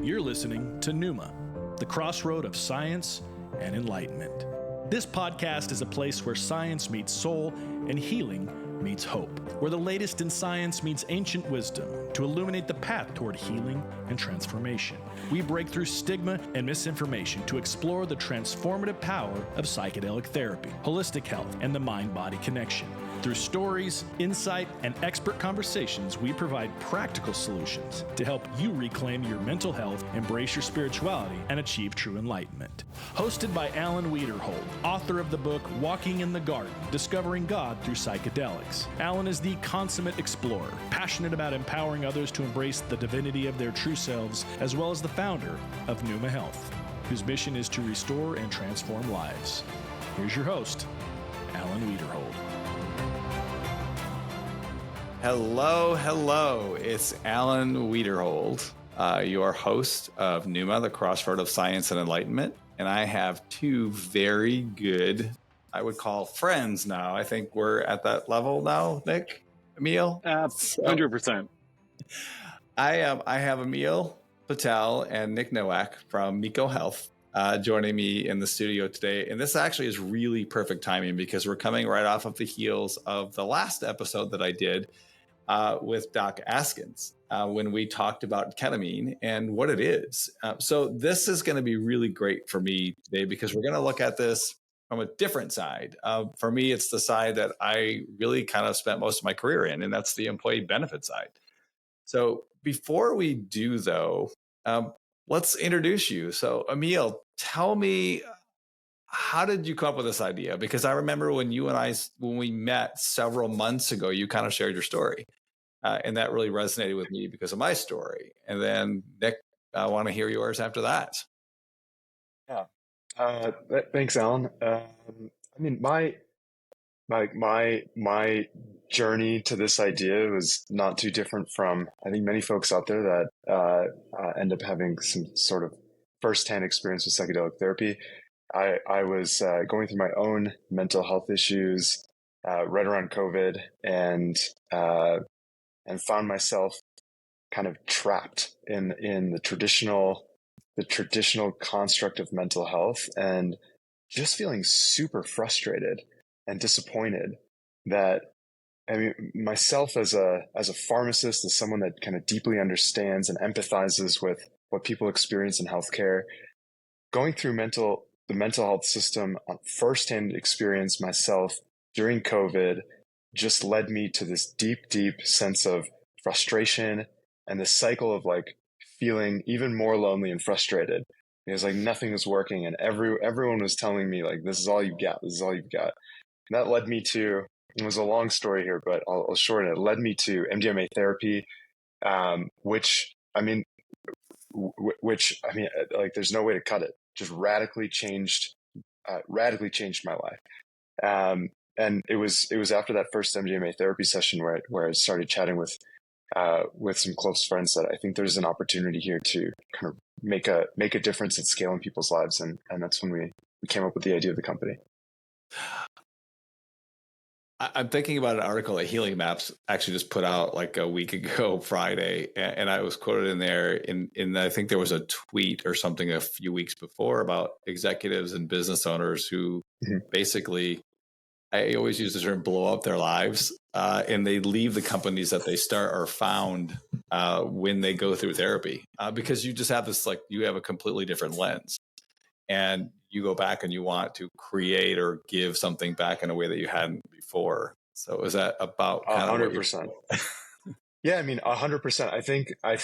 You're listening to Pneuma, the crossroad of science and enlightenment. This podcast is a place where science meets soul and healing meets hope, where the latest in science meets ancient wisdom to illuminate the path toward healing and transformation. We break through stigma and misinformation to explore the transformative power of psychedelic therapy, holistic health, and the mind-body connection. Through stories, insight, and expert conversations, we provide practical solutions to help you reclaim your mental health, embrace your spirituality, and achieve true enlightenment. Hosted by Alan Wiederhold, author of the book Walking in the Garden, Discovering God Through Psychedelics. Alan is the consummate explorer, passionate about empowering others to embrace the divinity of their true selves, as well as the founder of Meeko Health, whose mission is to restore and transform lives. Here's your host, Alan Wiederhold. Hello. It's Alan Wiederhold, your host of Pneuma, the crossroad of science and enlightenment. And I have two very good, I would call friends now. I think we're at that level now, Nick, Amil. 100%. I have Amil Patel and Nick Nowak from Meeko Health joining me in the studio today. And this actually is really perfect timing because we're coming right off of the heels of the last episode that I did with Doc Askins when we talked about ketamine and what it is. So this is going to be really great for me today because we're going to look at this from a different side. For me, it's the side that I really kind of spent most of my career in, and that's the employee benefit side. So before we do, though, let's introduce you. So Amil, tell me, how did you come up with this idea? Because I remember when we met several months ago, you kind of shared your story. And that really resonated with me because of my story. And then Nick, I want to hear yours after that. Yeah. Thanks, Alan. My journey to this idea was not too different from, I think, many folks out there that end up having some sort of firsthand experience with psychedelic therapy. I was going through my own mental health issues right around COVID and found myself kind of trapped in the traditional construct of mental health and just feeling super frustrated and disappointed that, myself as a pharmacist, as someone that kind of deeply understands and empathizes with what people experience in healthcare, going through the mental health system on firsthand experience myself during COVID just led me to this deep sense of frustration and this cycle of like feeling even more lonely and frustrated because like nothing was working and everyone was telling me like, this is all you've got. This is all you've got. And that led me to, it was a long story here, but I'll shorten it. It led me to MDMA therapy, which like there's no way to cut it. Just radically changed my life. And it was after that first MDMA therapy session where I started chatting with some close friends that I think there's an opportunity here to kind of make a difference at scale in people's lives. And that's when we came up with the idea of the company. I'm thinking about an article that Healing Maps actually just put out like a week ago, Friday, and I was quoted in there. In I think there was a tweet or something a few weeks before about executives and business owners who basically, I always use the term, blow up their lives, and they leave the companies that they start or found when they go through therapy because you just have this you have a completely different lens. And you go back and you want to create or give something back in a way that you hadn't before. So is that about 100%? Yeah, 100%. I think I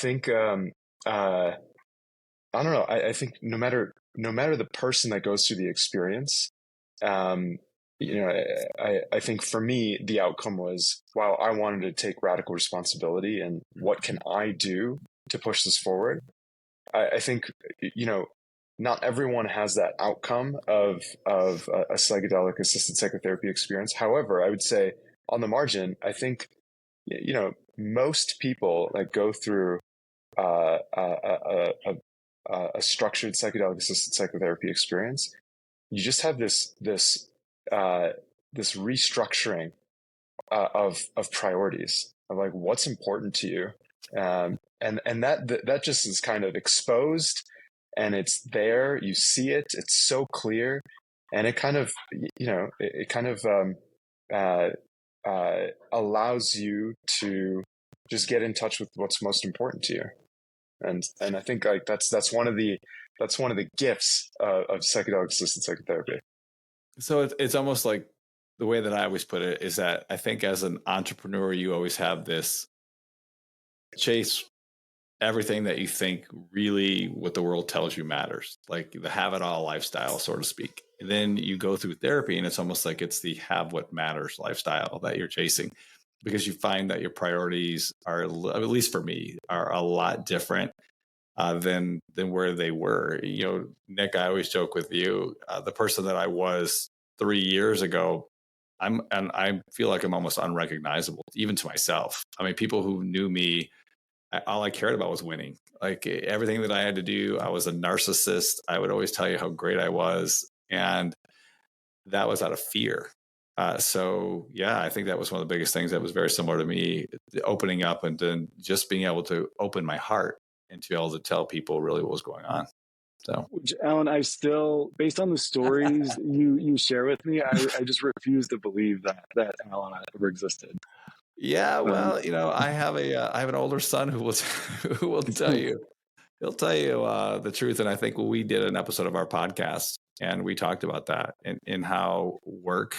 don't know. I think no matter the person that goes through the experience, I think for me the outcome was, wow, I wanted to take radical responsibility and what can I do to push this forward? I think not everyone has that outcome of a psychedelic-assisted psychotherapy experience. However, I would say on the margin, I think, most people that go through a structured psychedelic-assisted psychotherapy experience, you just have this restructuring of priorities of like what's important to you, and that just is kind of exposed, and it's there. You see it. It's so clear, and it kind of, it kind of allows you to just get in touch with what's most important to you. And I think like that's one of the gifts of psychedelic assisted psychotherapy. So it's almost like, the way that I always put it is that I think as an entrepreneur, you always have this chase everything that you think really what the world tells you matters, like the have it all lifestyle, so to speak. And then you go through therapy and it's almost like it's the have what matters lifestyle that you're chasing, because you find that your priorities are, at least for me, are a lot different than where they were. Nick, I always joke with you, the person that I was 3 years ago, I feel like I'm almost unrecognizable, even to myself. I mean, people who knew me, all I cared about was winning. Like everything that I had to do, I was a narcissist. I would always tell you how great I was, and that was out of fear. So yeah, I think that was one of the biggest things that was very similar to me, opening up and then just being able to open my heart and to be able to tell people really what was going on. So, which, Alan, I still, based on the stories you share with me, I just refuse to believe that Alan ever existed. Yeah, well, I have an older son who will tell you, he'll tell you the truth. And I think we did an episode of our podcast and we talked about that and how work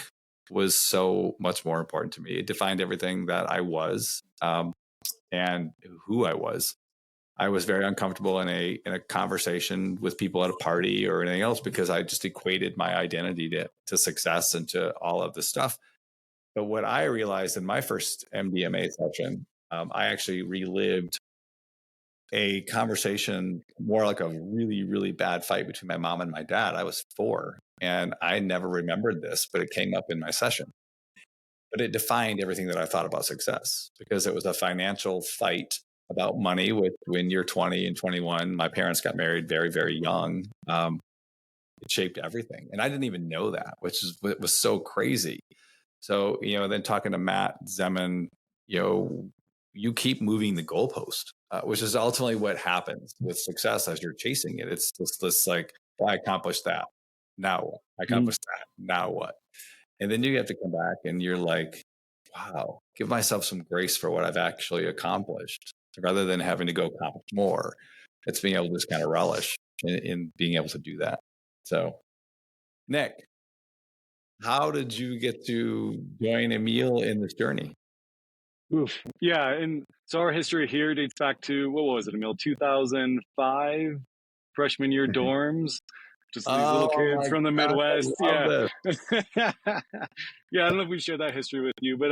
was so much more important to me. It defined everything that I was and who I was. I was very uncomfortable in a conversation with people at a party or anything else because I just equated my identity to success and to all of this stuff. But what I realized in my first MDMA session, I actually relived a conversation, more like a really, really bad fight between my mom and my dad. I was 4 and I never remembered this, but it came up in my session. But it defined everything that I thought about success because it was a financial fight about money. When you're 20 and 21, my parents got married very, very young. It shaped everything. And I didn't even know that, which was so crazy. So, then talking to Matt Zeman, you keep moving the goalpost, which is ultimately what happens with success as you're chasing it. It's just this like, well, I accomplished that. Now what? I accomplished that. Now what? And then you have to come back and you're like, wow, give myself some grace for what I've actually accomplished rather than having to go accomplish more. It's being able to just kind of relish in being able to do that. So, Nick, how did you get to join Amil in this journey? Oof. Yeah. And so our history here dates back to, what was it, Amil? 2005, freshman year dorms. Just these little kids from the Midwest. Yeah. Yeah. I don't know if we shared that history with you, but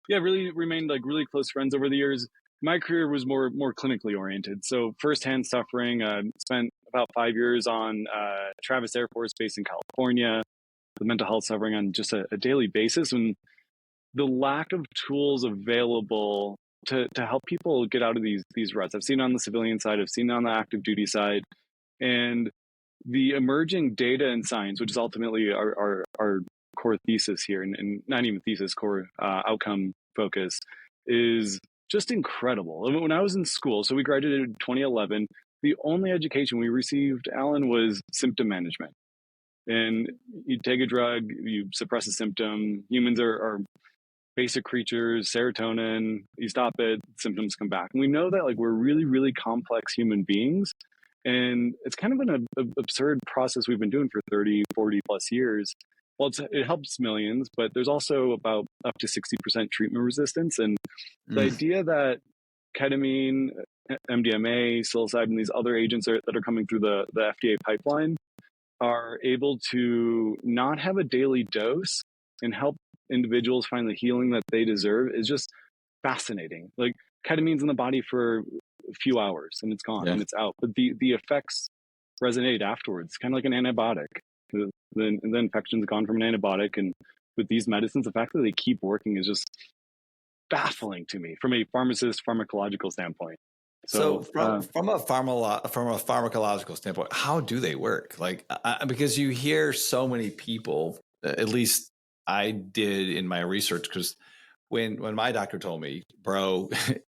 yeah, really remained like really close friends over the years. My career was more clinically oriented. So firsthand suffering, spent about 5 years on Travis Air Force Base in California, the mental health suffering on just a daily basis. And the lack of tools available to help people get out of these ruts. I've seen it on the civilian side, I've seen it on the active duty side, and the emerging data and science, which is ultimately our core thesis here, and not even thesis, core outcome focus, is just incredible. When I was in school, so we graduated in 2011, the only education we received, Alan, was symptom management. And you take a drug, you suppress a symptom. Humans are basic creatures, serotonin, you stop it, symptoms come back. And we know that like we're really, really complex human beings. And it's kind of an absurd process we've been doing for 30, 40 plus years. Well, it helps millions, but there's also about up to 60% treatment resistance. And the idea that ketamine, MDMA, psilocybin, these other agents that are coming through the FDA pipeline are able to not have a daily dose and help individuals find the healing that they deserve is just fascinating. Like ketamine's in the body for a few hours and it's gone and it's out, but the effects resonate afterwards, kind of like an antibiotic. The infection's gone from an antibiotic, and with these medicines, the fact that they keep working is just baffling to me from a pharmacological standpoint. So from a pharmacological standpoint, how do they work? Like, because you hear so many people, at least I did in my research, because when my doctor told me, bro,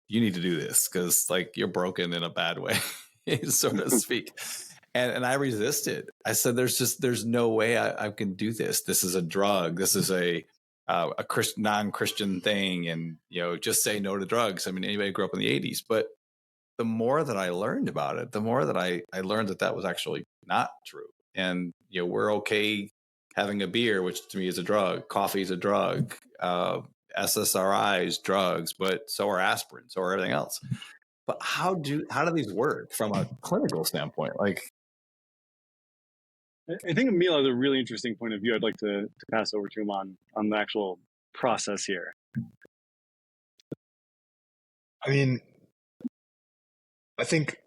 you need to do this because like you're broken in a bad way, so to speak. And I resisted. I said, there's no way I can do this. This is a drug. This is a non-Christian thing. And, just say no to drugs. I mean, anybody who grew up in the 80s. But the more that I learned about it, the more that I learned that was actually not true. And, we're okay having a beer, which to me is a drug. Coffee is a drug. SSRIs, drugs, but so are aspirin, so are everything else. But how do these work from a clinical standpoint? Like, I think Amil has a really interesting point of view. I'd like to pass over to him on the actual process here. I mean, I think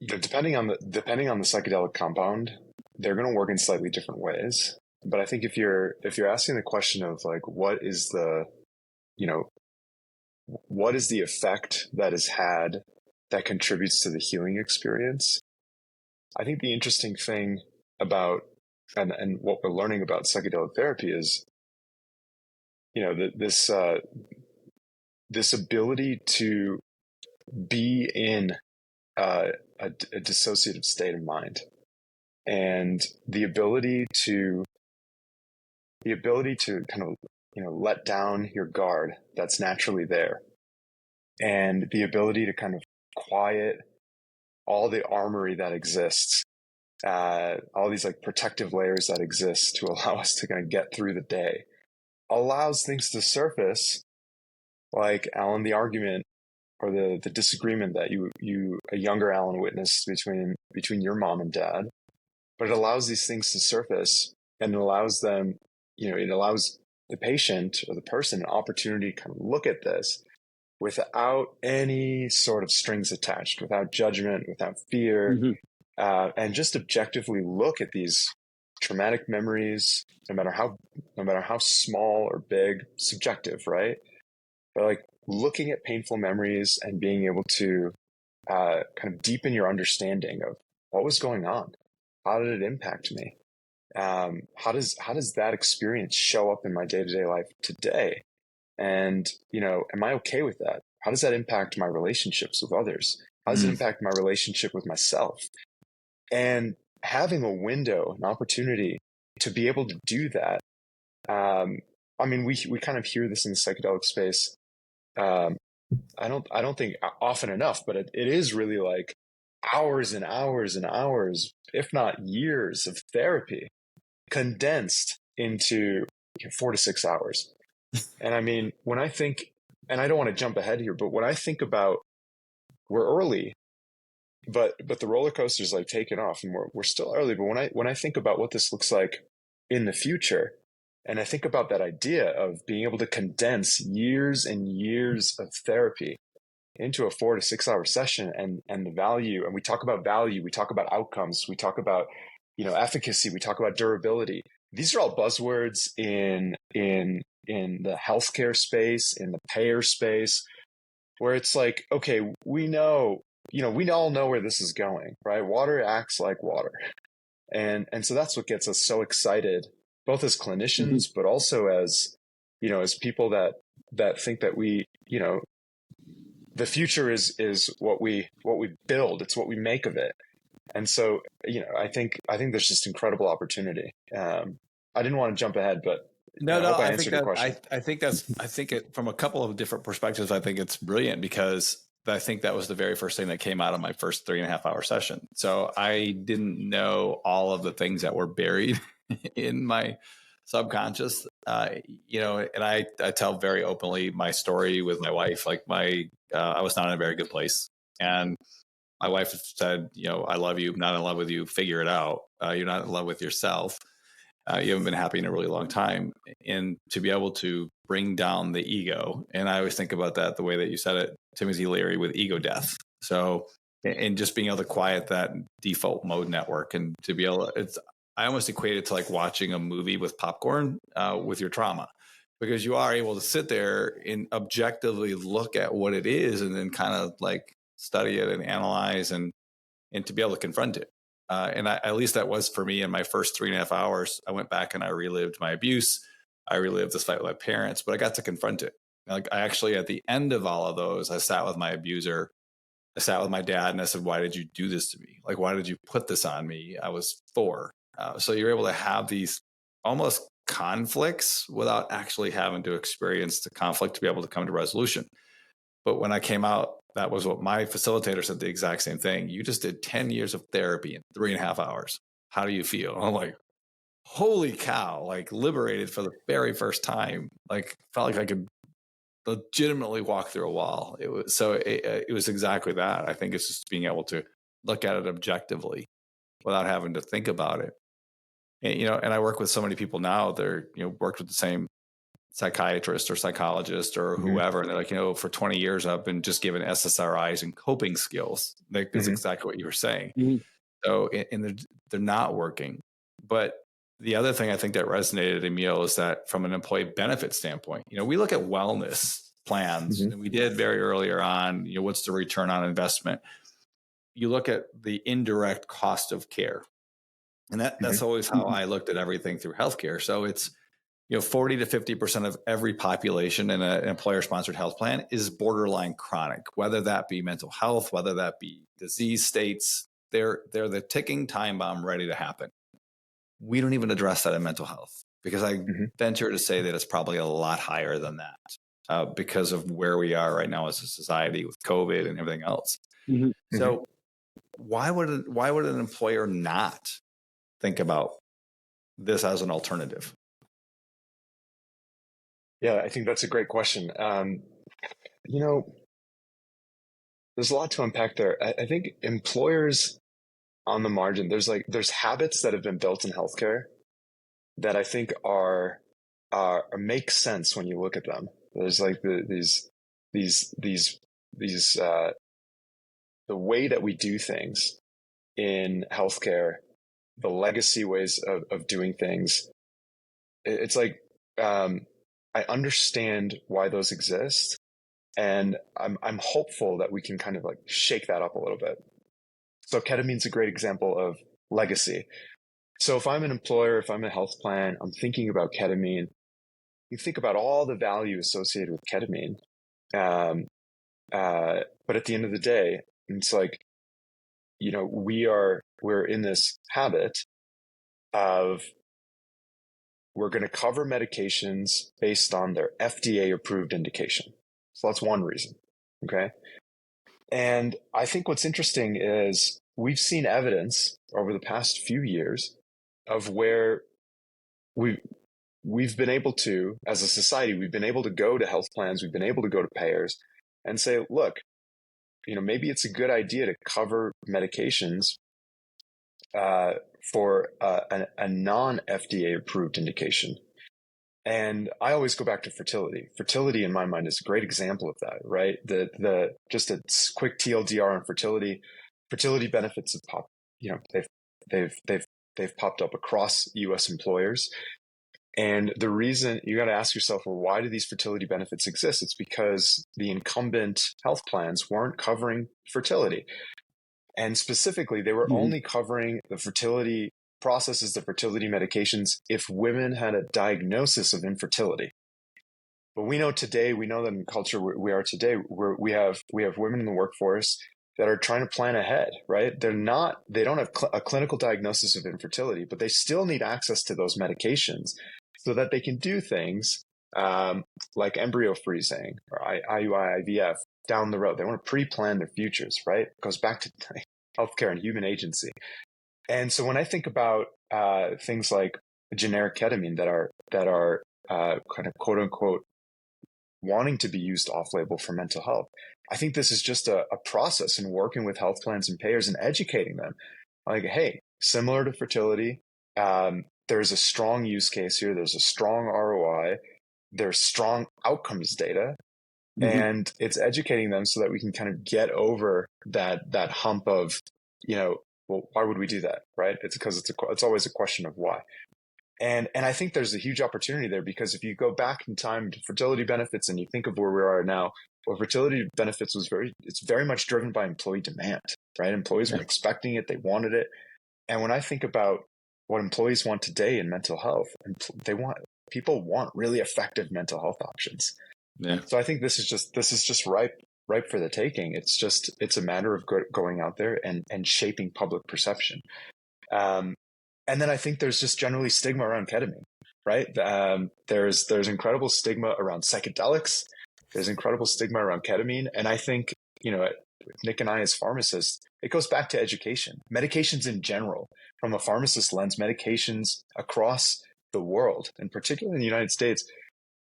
depending on the psychedelic compound, they're going to work in slightly different ways. But I think if you're asking the question of like what is the effect that is had that contributes to the healing experience, I think the interesting thing about and what we're learning about psychedelic therapy is, this ability to be in a dissociative state of mind, and the ability to kind of let down your guard that's naturally there, and the ability to kind of quiet all the armory that exists, all these like protective layers that exist to allow us to kind of get through the day, allows things to surface, like Alan, the argument or the disagreement that a younger Alan witnessed between your mom and dad. But it allows these things to surface, and it allows them, it allows the patient or the person an opportunity to kind of look at this without any sort of strings attached, without judgment, without fear, and just objectively look at these traumatic memories, no matter how small or big, subjective, right? But like looking at painful memories and being able to kind of deepen your understanding of what was going on. How did it impact me? How does that experience show up in my day-to-day life today? And, am I okay with that? How does that impact my relationships with others? How does it impact my relationship with myself? And having a window, an opportunity to be able to do that. I mean, we kind of hear this in the psychedelic space. I don't think often enough, but it is really like hours and hours and hours, if not years of therapy condensed into 4 to 6 hours. And I mean, when I think, and I don't want to jump ahead here, but when I think about, we're early, but the roller coaster's like taking off, and we're still early. But when I think about what this looks like in the future, and I think about that idea of being able to condense years and years of therapy into a 4 to 6 hour session, and the value, and we talk about value, we talk about outcomes, we talk about, efficacy, we talk about durability. These are all buzzwords in the healthcare space, in the payer space, where it's like, okay, we all know where this is going, right? Water acts like water. And so that's what gets us so excited, both as clinicians, but also as people that think that we, the future is what we build. It's what we make of it. And so, I think there's just incredible opportunity. I didn't want to jump ahead, but no, I hope I think answered your question. I think it from a couple of different perspectives. I think it's brilliant because I think that was the very first thing that came out of my first 3.5 hour session. So I didn't know all of the things that were buried in my subconscious, and I tell very openly my story with my wife. Like I was not in a very good place, and my wife said, I love you. I'm not in love with you. Figure it out. You're not in love with yourself. You haven't been happy in a really long time. And to be able to bring down the ego, and I always think about that the way that you said it, Timothy Leary, with ego death. So, and just being able to quiet that default mode network, and to be able, I almost equate it to like watching a movie with popcorn with your trauma, because you are able to sit there and objectively look at what it is, and then kind of like study it and analyze and to be able to confront it. And at least that was for me in my first 3.5 hours. I went back and I relived my abuse. I relived this fight with my parents, but I got to confront it. Like I actually, at the end of all of those, I sat with my abuser. I sat with my dad and I said, why did you do this to me? Like, why did you put this on me? I was 4. So you're able to have these almost conflicts without actually having to experience the conflict to be able to come to resolution. But when I came out, that was what my facilitator said, the exact same thing. You just did 10 years of therapy in 3.5 hours. How do you feel? I'm like, holy cow, like liberated for the very first time. Like felt like I could legitimately walk through a wall. It was exactly that. I think it's just being able to look at it objectively without having to think about it. And, and I work with so many people now. They're, worked with the same psychiatrist or psychologist or whoever. And they're like, for 20 years, I've been just given SSRIs and coping skills. That's exactly what you were saying. So, and they're not working. But the other thing I think that resonated, Emil, is that from an employee benefit standpoint, we look at wellness plans, and we did very earlier on, what's the return on investment? You look at the indirect cost of care. And that's always how I looked at everything through healthcare. So it's, 40 to 50% of every population in an employer-sponsored health plan is borderline chronic, whether that be mental health, whether that be disease states. They're the ticking time bomb ready to happen. We don't even address that in mental health because I venture to say that it's probably a lot higher than that because of where we are right now as a society with COVID and everything else. So why would an employer not think about this as an alternative? Yeah, I think that's a great question. There's a lot to unpack there. I think employers on the margin, there's habits that have been built in healthcare that I think are make sense when you look at them. There's like these the way that we do things in healthcare, the legacy ways of doing things. It's like I understand why those exist, and I'm hopeful that we can kind of like shake that up a little bit. So ketamine's a great example of legacy. So if I'm an employer, if I'm a health plan, I'm thinking about ketamine. You think about all the value associated with ketamine. But at the end of the day, it's like, we're in this habit of we're going to cover medications based on their FDA approved indication. So that's one reason. Okay. And I think what's interesting is we've seen evidence over the past few years of where we've been able to, as a society, we've been able to go to health plans, we've been able to go to payers and say, look, maybe it's a good idea to cover medications for a non-FDA approved indication. And I always go back to fertility. Fertility, in my mind, is a great example of that, right? Just a quick TLDR on fertility. Fertility benefits have popped. They've popped up across U.S. employers. And the reason you got to ask yourself, well, why do these fertility benefits exist? It's because the incumbent health plans weren't covering fertility. And specifically, they were only covering the fertility processes, the fertility medications, if women had a diagnosis of infertility. But we know that in the culture we are today, we have women in the workforce that are trying to plan ahead, right? They don't have a clinical diagnosis of infertility, but they still need access to those medications so that they can do things like embryo freezing or IUI, IVF down the road. They want to pre-plan their futures, right? It goes back to healthcare and human agency. And so when I think about things like generic ketamine that are kind of quote unquote wanting to be used off-label for mental health, I think this is just a process in working with health plans and payers and educating them. Like, hey, similar to fertility, there's a strong use case here. There's a strong ROI. There's strong outcomes data. And it's educating them so that we can kind of get over that hump of, well, why would we do that, right? It's because it's always a question of why. And I think there's a huge opportunity there because if you go back in time to fertility benefits and you think of where we are now, well, fertility benefits it's very much driven by employee demand, right? Employees were expecting it, they wanted it. And when I think about what employees want today in mental health, people want really effective mental health options. Yeah. So I think this is just ripe for the taking. It's a matter of going out there and shaping public perception. And then I think there's just generally stigma around ketamine, right? There's incredible stigma around psychedelics. There's incredible stigma around ketamine. And I think, Nick and I as pharmacists, it goes back to education. Medications in general, from a pharmacist lens, medications across the world, and particularly in the United States,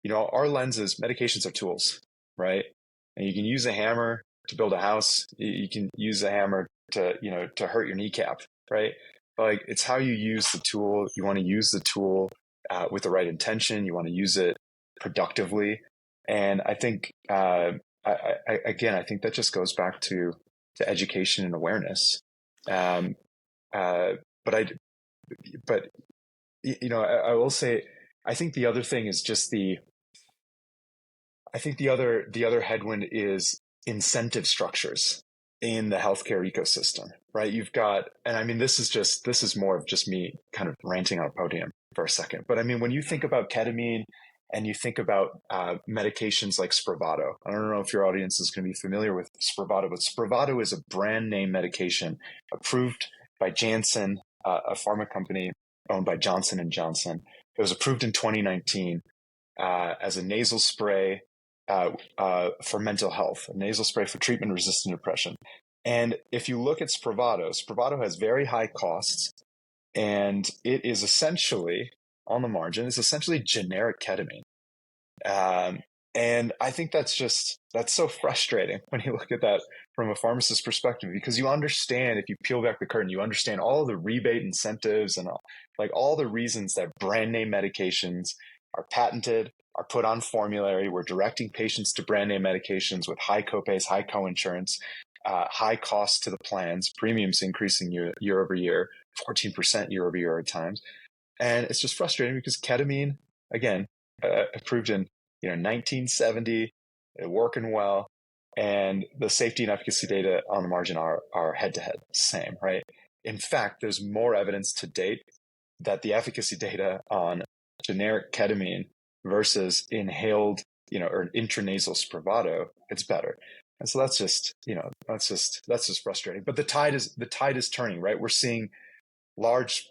our lens is medications are tools, right? And you can use a hammer to build a house. You can use a hammer to hurt your kneecap, right? Like, it's how you use the tool. You want to use the tool with the right intention. You want to use it productively. And I think, I think that just goes back to education and awareness. But I will say, I think the other thing is just the other headwind is incentive structures in the healthcare ecosystem, right? You've got, and I mean, this is more of just me kind of ranting on a podium for a second. But I mean, when you think about ketamine and you think about medications like Spravato, I don't know if your audience is going to be familiar with Spravato, but Spravato is a brand name medication approved by Janssen, a pharma company owned by Johnson & Johnson. It was approved in 2019 as a nasal spray for mental health, a nasal spray for treatment-resistant depression. And if you look at Spravato has very high costs, and it is essentially, on the margin, is essentially generic ketamine. And I think that's so frustrating when you look at that from a pharmacist's perspective, because you understand, if you peel back the curtain, you understand all the rebate incentives and all the reasons that brand name medications are patented, are put on formulary. We're directing patients to brand name medications with high copays, high coinsurance, high costs to the plans, premiums increasing year over year, 14% year over year at times. And it's just frustrating because ketamine, again, approved in 1970, working well, and the safety and efficacy data on the margin are head-to-head same, right? In fact, there's more evidence to date that the efficacy data on generic ketamine versus inhaled, or intranasal Spravato, it's better. And so that's just frustrating. But the tide is turning, right? We're seeing large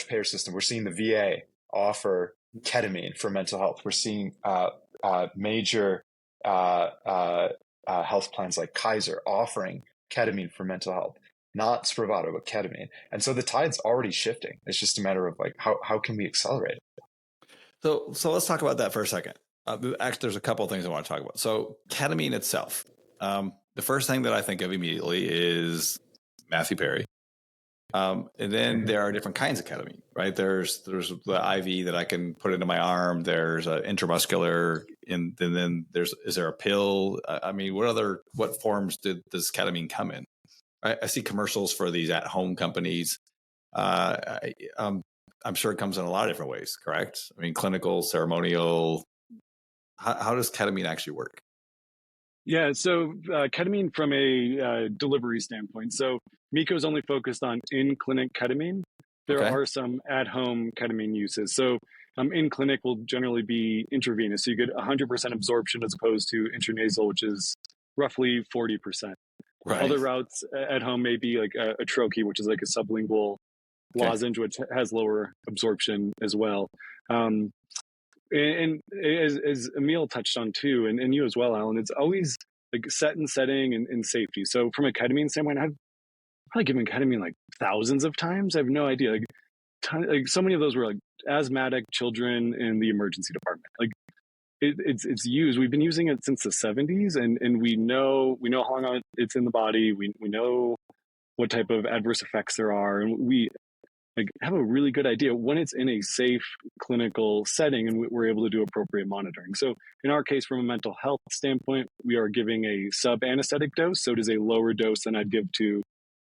payer system. We're seeing the VA offer ketamine for mental health. We're seeing major health plans like Kaiser offering ketamine for mental health, not Spravato, but ketamine. And so the tide's already shifting. It's just a matter of how can we accelerate it? So let's talk about that for a second. Actually, there's a couple of things I want to talk about. So ketamine itself, the first thing that I think of immediately is Matthew Perry. And then there are different kinds of ketamine, right? There's the IV that I can put into my arm. There's an intramuscular, and then is there a pill? I mean, what forms does ketamine come in? I see commercials for these at-home companies. I'm sure it comes in a lot of different ways, correct? I mean, clinical, ceremonial. How does ketamine actually work? Yeah, so ketamine from a delivery standpoint. So Meeko's only focused on in-clinic ketamine. There are some at-home ketamine uses. So in-clinic will generally be intravenous. So you get 100% absorption as opposed to intranasal, which is roughly 40%. Right. Other routes at home may be like a troche, which is like a sublingual lozenge, which has lower absorption as well. And as Amil touched on too, and you as well, Alan, it's always like set and setting and safety. So from a ketamine standpoint, I've probably given ketamine like thousands of times. I have no idea. Like so many of those were like asthmatic children in the emergency department. Like it's used. We've been using it since the 70s, and we know how long it's in the body. We know what type of adverse effects there are, and we have a really good idea when it's in a safe clinical setting, and we're able to do appropriate monitoring. So in our case, from a mental health standpoint, we are giving a sub-anesthetic dose. So it is a lower dose than I'd give to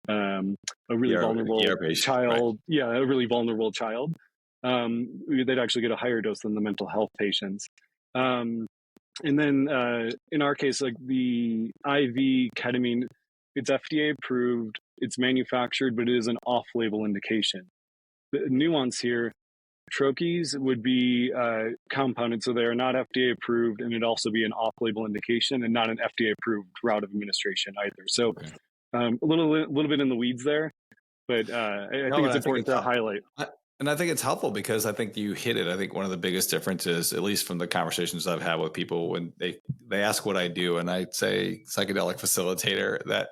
a really vulnerable child. Right. Yeah, a really vulnerable child. They'd actually get a higher dose than the mental health patients. And then in our case, like the IV ketamine, it's FDA approved, it's manufactured, but it is an off-label indication. The nuance here, troches would be compounded, so they are not FDA approved, and it'd also be an off-label indication and not an FDA approved route of administration either. So a little bit in the weeds there, but I think it's important to highlight. And I think it's helpful because I think you hit it. I think one of the biggest differences, at least from the conversations I've had with people when they ask what I do, and I say psychedelic facilitator, that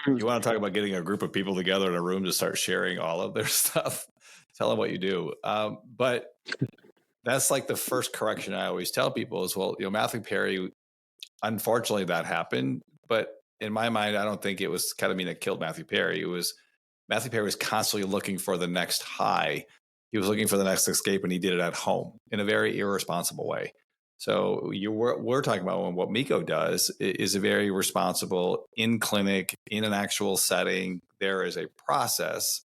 you want to talk about getting a group of people together in a room to start sharing all of their stuff, tell them what you do. But that's like the first correction I always tell people is, well, Matthew Perry, unfortunately that happened. But in my mind, I don't think it was ketamine that killed Matthew Perry. It was Matthew Perry was constantly looking for the next high. He was looking for the next escape, and he did it at home in a very irresponsible way. So we're talking about what Meeko does is a very responsible in clinic, in an actual setting. There is a process.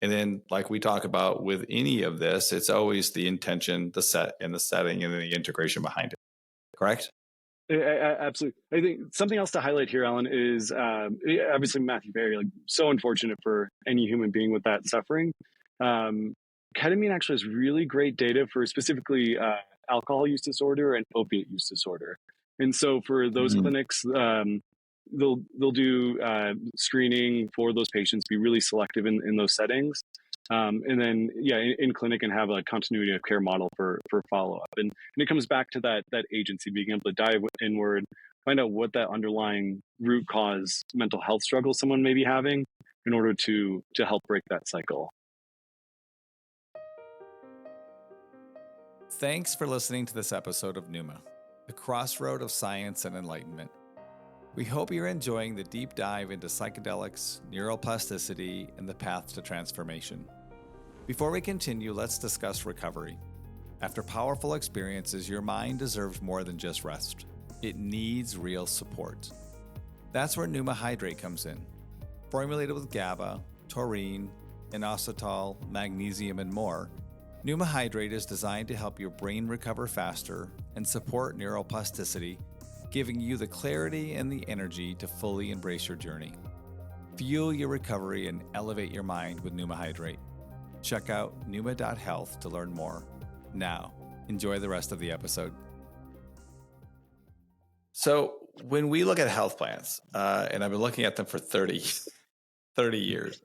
And then like we talk about with any of this, it's always the intention, the set and the setting, and then the integration behind it. Correct? Absolutely. I think something else to highlight here, Alan, is obviously Matthew Perry, like so unfortunate for any human being with that suffering. Ketamine actually has really great data for specifically alcohol use disorder and opiate use disorder. And so for those clinics, they'll do screening for those patients, be really selective in those settings. And then, in clinic and have a continuity of care model for follow-up. And it comes back to that agency, being able to dive inward, find out what that underlying root cause mental health struggle someone may be having in order to help break that cycle. Thanks for listening to this episode of Pneuma, the crossroad of science and enlightenment. We hope you're enjoying the deep dive into psychedelics, neuroplasticity, and the path to transformation. Before we continue, let's discuss recovery. After powerful experiences, your mind deserves more than just rest. It needs real support. That's where Pneuma Hydrate comes in. Formulated with GABA, taurine, inositol, magnesium, and more, Pneuma Hydrate is designed to help your brain recover faster and support neuroplasticity, giving you the clarity and the energy to fully embrace your journey. Fuel your recovery and elevate your mind with Pneuma Hydrate. Check out pneuma.health to learn more. Now, enjoy the rest of the episode. So when we look at health plans, and I've been looking at them for 30 years,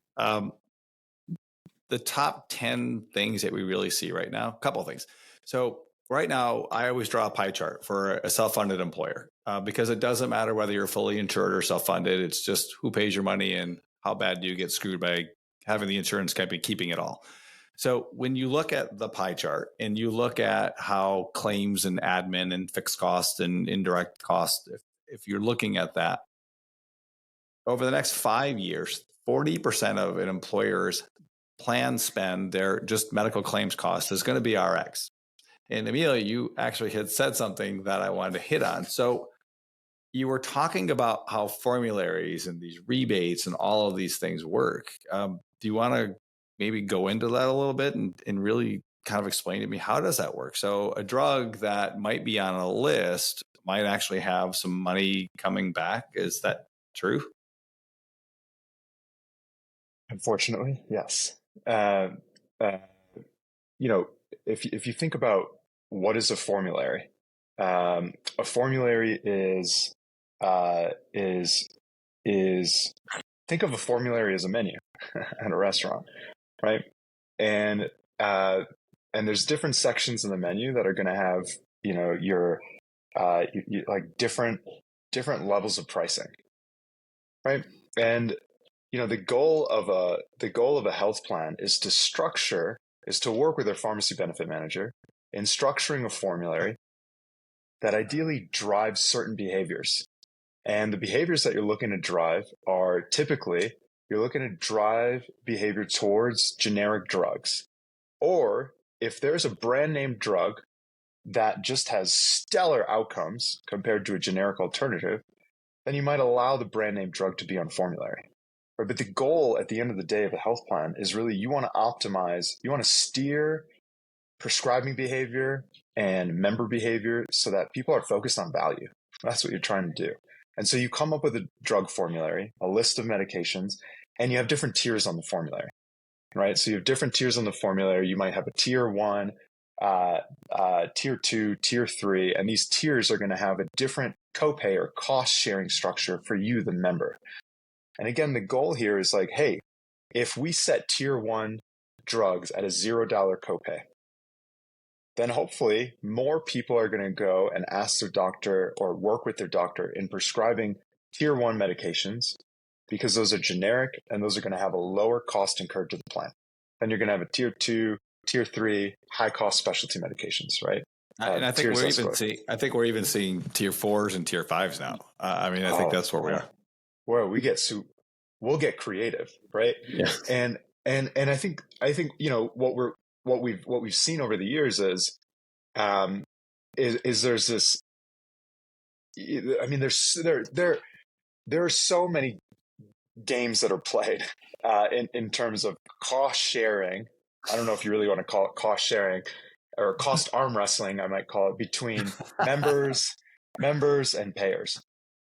the top 10 things that we really see right now, a couple of things. So right now, I always draw a pie chart for a self-funded employer because it doesn't matter whether you're fully insured or self-funded. It's just who pays your money and how bad do you get screwed by having the insurance company keeping it all. So when you look at the pie chart and you look at how claims and admin and fixed costs and indirect costs, if you're looking at that, over the next 5 years, 40% of an employer's plan spend, their just medical claims cost is going to be RX. And Amelia, you actually had said something that I wanted to hit on. So you were talking about how formularies and these rebates and all of these things work. Do you want to maybe go into that a little bit and really kind of explain to me, how does that work? So a drug that might be on a list might actually have some money coming back. Is that true? Unfortunately, yes. If you think about what is a formulary, a formulary is think of a formulary as a menu at a restaurant, right? And there's different sections in the menu that are going to have your like different levels of pricing, right? And the goal of a health plan is to work with their pharmacy benefit manager in structuring a formulary that ideally drives certain behaviors. And the behaviors that you're looking to drive are typically, you're looking to drive behavior towards generic drugs. Or if there's a brand name drug that just has stellar outcomes compared to a generic alternative, then you might allow the brand name drug to be on formulary. Right, but the goal at the end of the day of a health plan is really you want to optimize, you want to steer prescribing behavior and member behavior so that people are focused on value. That's what you're trying to do. And so you come up with a drug formulary, a list of medications, and you have different tiers on the formulary. right? So you have different tiers on the formulary. You might have a tier 1, tier 2, tier 3, and these tiers are going to have a different copay or cost sharing structure for you, the member. And again, the goal here is like, hey, if we set tier 1 drugs at a $0 copay, then hopefully more people are going to go and ask their doctor or work with their doctor in prescribing tier 1 medications, because those are generic and those are going to have a lower cost incurred to the plan. Then you're going to have a tier 2, tier 3, high cost specialty medications, right? And I think we're even seeing tier 4s and tier 5s now. I think that's where we are. Where we'll get creative, right? Yeah. And I think what we've seen over the years is there's this. I mean, there are so many games that are played in terms of cost sharing. I don't know if you really want to call it cost sharing or cost arm wrestling, I might call it, between members and payers.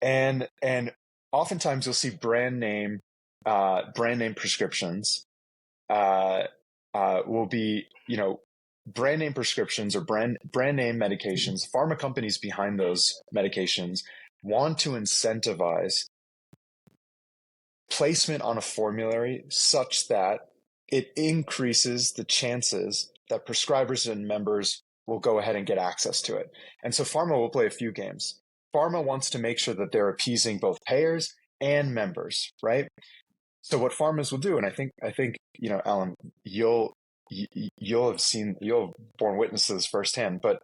And oftentimes you'll see brand name prescriptions will be, brand name prescriptions or brand name medications. Pharma companies behind those medications want to incentivize placement on a formulary such that it increases the chances that prescribers and members will go ahead and get access to it. And so pharma will play a few games. Pharma wants to make sure that they're appeasing both payers and members, right? So what pharmas will do, and I think Alan, you'll have borne witness to this firsthand, but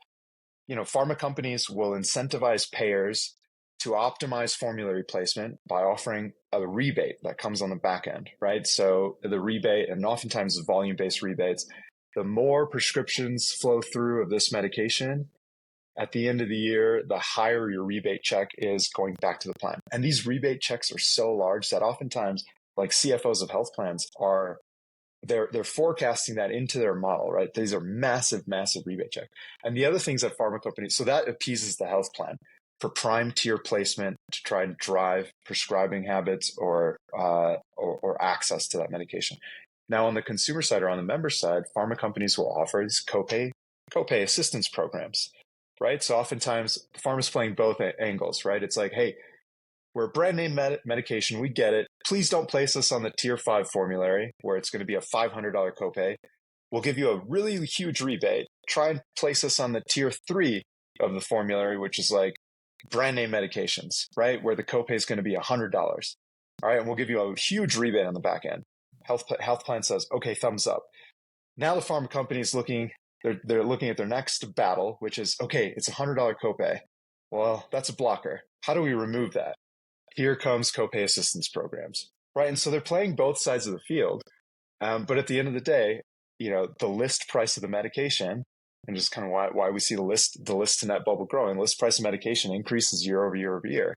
pharma companies will incentivize payers to optimize formulary placement by offering a rebate that comes on the back end, right? So the rebate, and oftentimes volume-based rebates, the more prescriptions flow through of this medication, at the end of the year, the higher your rebate check is going back to the plan. And these rebate checks are so large that oftentimes, like CFOs of health plans they're forecasting that into their model, right? These are massive rebate check. And the other things that pharma companies, so that appeases the health plan for prime tier placement to try and drive prescribing habits or access to that medication. Now, on the consumer side or on the member side, pharma companies will offer these copay assistance programs, right? So oftentimes, pharma's playing both angles, right? It's like, hey, we're a brand name medication. We get it. Please don't place us on the tier 5 formulary where it's going to be a $500 copay. We'll give you a really huge rebate. Try and place us on the tier 3 of the formulary, which is like brand name medications, right? Where the copay is going to be $100. All right. And we'll give you a huge rebate on the back end. Health plan says, okay, thumbs up. Now the pharma company is they're looking at their next battle, which is, okay, it's $100 copay. Well, that's a blocker. How do we remove that? Here comes copay assistance programs, right? And so they're playing both sides of the field. But at the end of the day, the list price of the medication, and just kind of why we see the list to net bubble growing, list price of medication increases year over year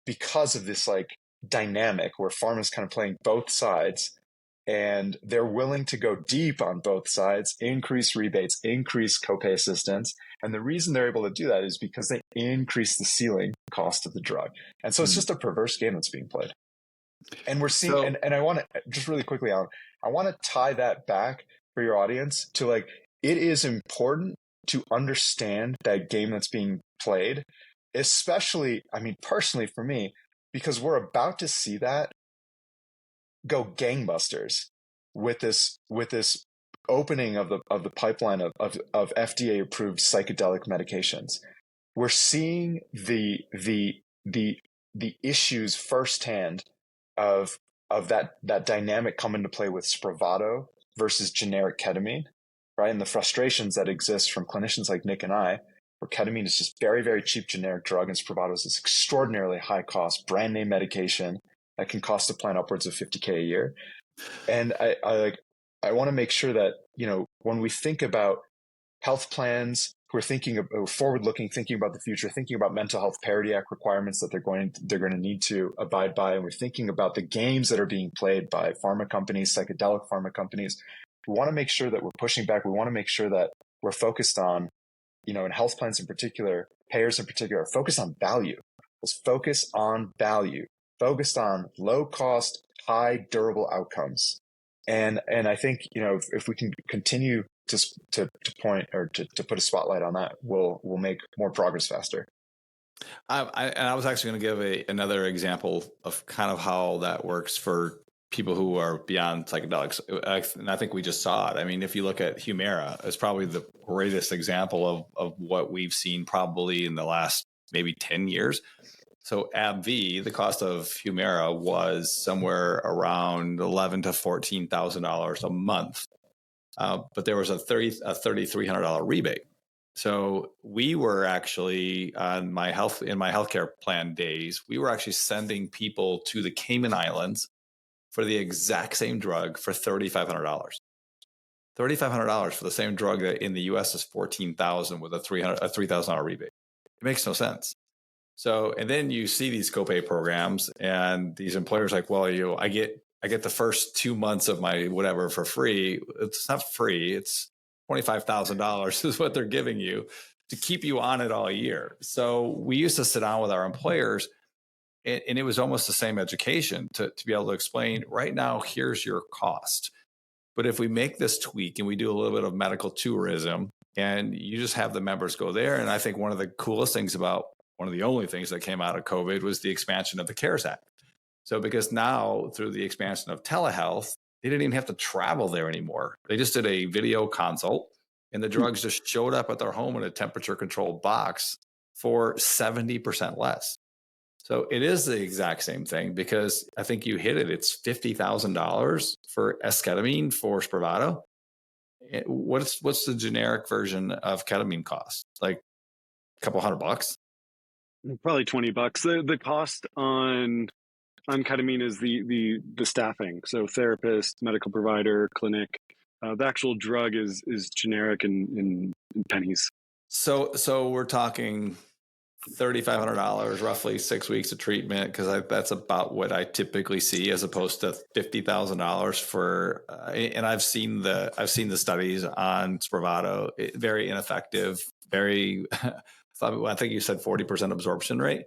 because of this like dynamic where pharma's kind of playing both sides, and they're willing to go deep on both sides, increase rebates, increase copay assistance. And the reason they're able to do that is because they increase the ceiling cost of the drug. And so it's just a perverse game that's being played. And we're seeing, and I want to just really quickly, Alan, I want to tie that back for your audience to like, it is important to understand that game that's being played, especially, I mean, personally for me, because we're about to see that go gangbusters with this opening of the pipeline of FDA approved psychedelic medications. We're seeing the issues firsthand of that dynamic come into play with Spravato versus generic ketamine, right? And the frustrations that exist from clinicians like Nick and I, where ketamine is just very, very cheap generic drug and Spravato is this extraordinarily high cost brand name medication that can cost a plan upwards of $50K a year. And I want to make sure that, when we think about health plans who are thinking of forward looking, thinking about the future, thinking about mental health parity act requirements that they're going to need to abide by, and we're thinking about the games that are being played by pharma companies, psychedelic pharma companies, we want to make sure that we're pushing back. We want to make sure that we're focused on, in health plans in particular, payers in particular, focus on value. Let's focus on value. Focused on low cost, high durable outcomes. And I think, if we can continue to point or to put a spotlight on that, we'll make more progress faster. I was actually going to give another example of kind of how that works for people who are beyond psychedelics. And I think we just saw it. I mean, if you look at Humira, it's probably the greatest example of what we've seen probably in the last maybe 10 years. So AbbVie, the cost of Humira was somewhere around $11,000 to $14,000 a month. But there was a $3,300 rebate. So we were actually in my healthcare plan days, we were actually sending people to the Cayman Islands for the exact same drug for $3,500. $3,500 for the same drug that in the US is $14,000 with a $3,000 rebate. It makes no sense. So, and then you see these copay programs and these employers like, well, I get the first 2 months of my whatever for free. It's not free. It's $25,000 is what they're giving you to keep you on it all year. So we used to sit down with our employers and it was almost the same education to be able to explain right now, here's your cost. But if we make this tweak and we do a little bit of medical tourism and you just have the members go there. And I think one of the coolest things one of the only things that came out of COVID was the expansion of the CARES Act. So because now through the expansion of telehealth, they didn't even have to travel there anymore. They just did a video consult and the drugs just showed up at their home in a temperature controlled box for 70% less. So it is the exact same thing because I think you hit it. It's $50,000 for esketamine for Spravato. What's the generic version of ketamine cost? Like a couple $100? Probably $20. The cost on ketamine is the staffing. So therapist, medical provider, clinic. The actual drug is generic in pennies. So we're talking $3,500, roughly 6 weeks of treatment, because that's about what I typically see, as opposed to $50,000 for. And I've seen the studies on Spravato. Very ineffective. Very. I think you said 40% absorption rate.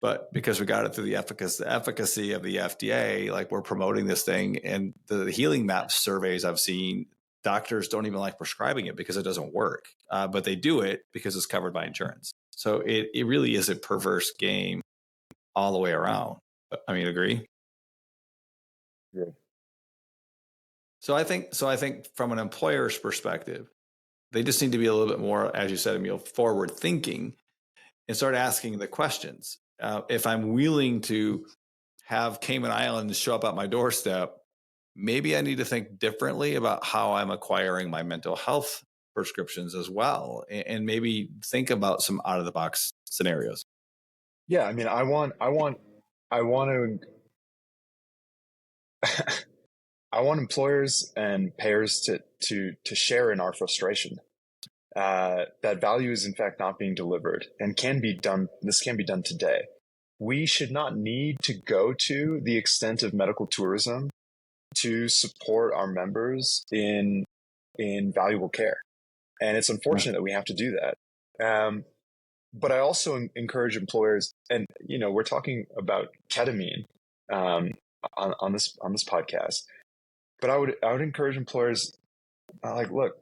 But because we got it through the efficacy of the FDA, like we're promoting this thing, and the healing map surveys I've seen, doctors don't even like prescribing it because it doesn't work. But they do it because it's covered by insurance. So it really is a perverse game all the way around. I mean, agree? Yeah. So I think from an employer's perspective, they just need to be a little bit more, as you said, Emil, forward thinking and start asking the questions. If I'm willing to have Cayman Islands show up at my doorstep, maybe I need to think differently about how I'm acquiring my mental health prescriptions as well, and maybe think about some out of the box scenarios. Yeah, I mean, I want to I want employers and payers to share in our frustration. That value is in fact not being delivered and can be done. This can be done today. We should not need to go to the extent of medical tourism to support our members in valuable care. And it's unfortunate that we have to do that. But I also encourage employers, and we're talking about ketamine on this podcast. But I would encourage employers, like, look,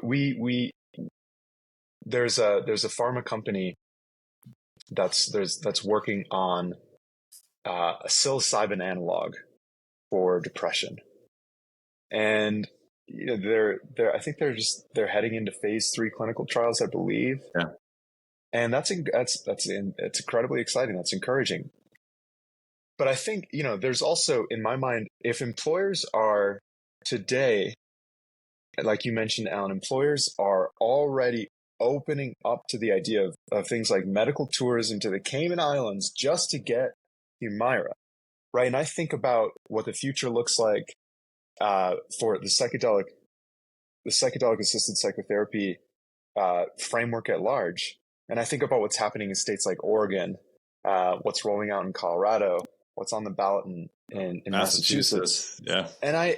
we there's a pharma company that's working on a psilocybin analog for depression, and I think they're heading into phase 3 clinical trials, I believe. Yeah, and it's incredibly exciting. That's encouraging. But I think there's also, in my mind, if employers are today, like you mentioned, Alan, employers are already opening up to the idea of things like medical tourism to the Cayman Islands just to get Humira, right? And I think about what the future looks like for the psychedelic-assisted psychotherapy framework at large. And I think about what's happening in states like Oregon, what's rolling out in Colorado, what's on the ballot in Massachusetts. Yeah. And I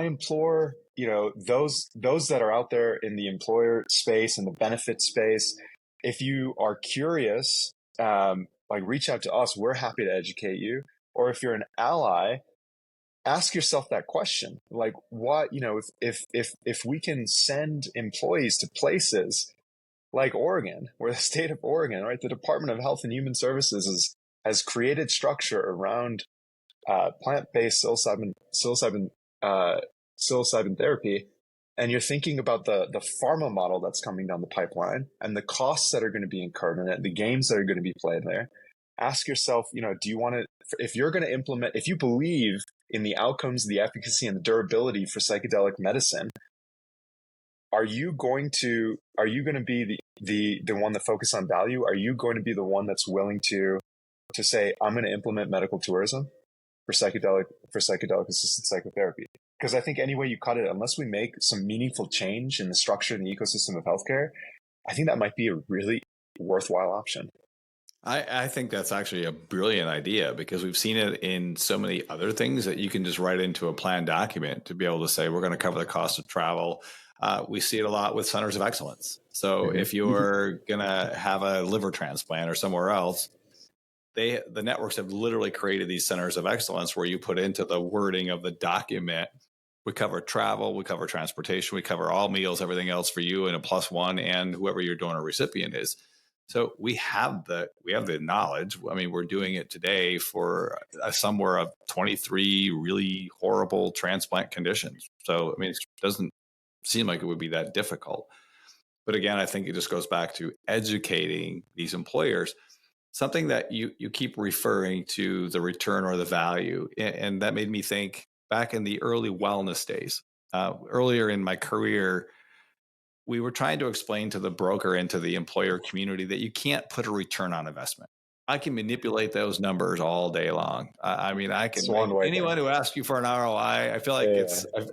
implore, those that are out there in the employer space and the benefit space, if you are curious, reach out to us. We're happy to educate you. or if you're an ally, ask yourself that question. Like, what, if we can send employees to places like Oregon, where the state of Oregon, right, the Department of Health and Human Services has created structure around plant-based psilocybin therapy, and you're thinking about the pharma model that's coming down the pipeline and the costs that are going to be incurred in it, the games that are going to be played there. Ask yourself, do you want to, if you're going to implement, if you believe in the outcomes, the efficacy, and the durability for psychedelic medicine, are you going to be the one that focus on value? Are you going to be the one that's willing to say, I'm going to implement medical tourism for psychedelic-assisted psychotherapy? Because I think any way you cut it, unless we make some meaningful change in the structure and the ecosystem of healthcare, I think that might be a really worthwhile option. I think that's actually a brilliant idea, because we've seen it in so many other things that you can just write into a plan document to be able to say, we're going to cover the cost of travel. We see it a lot with centers of excellence. So if you're going to have a liver transplant or somewhere else, the networks have literally created these centers of excellence where you put into the wording of the document, we cover travel, we cover transportation, we cover all meals, everything else for you and a +1 and whoever your donor recipient is. So we have the knowledge. I mean, we're doing it today for somewhere of 23 really horrible transplant conditions. So, I mean, it doesn't seem like it would be that difficult. But again, I think it just goes back to educating these employers. Something that you keep referring to, the return or the value. And that made me think back in the early wellness days. Earlier in my career, we were trying to explain to the broker and to the employer community that you can't put a return on investment. I can manipulate those numbers all day long. I mean, I can. Anyone who asks you for an ROI, I feel like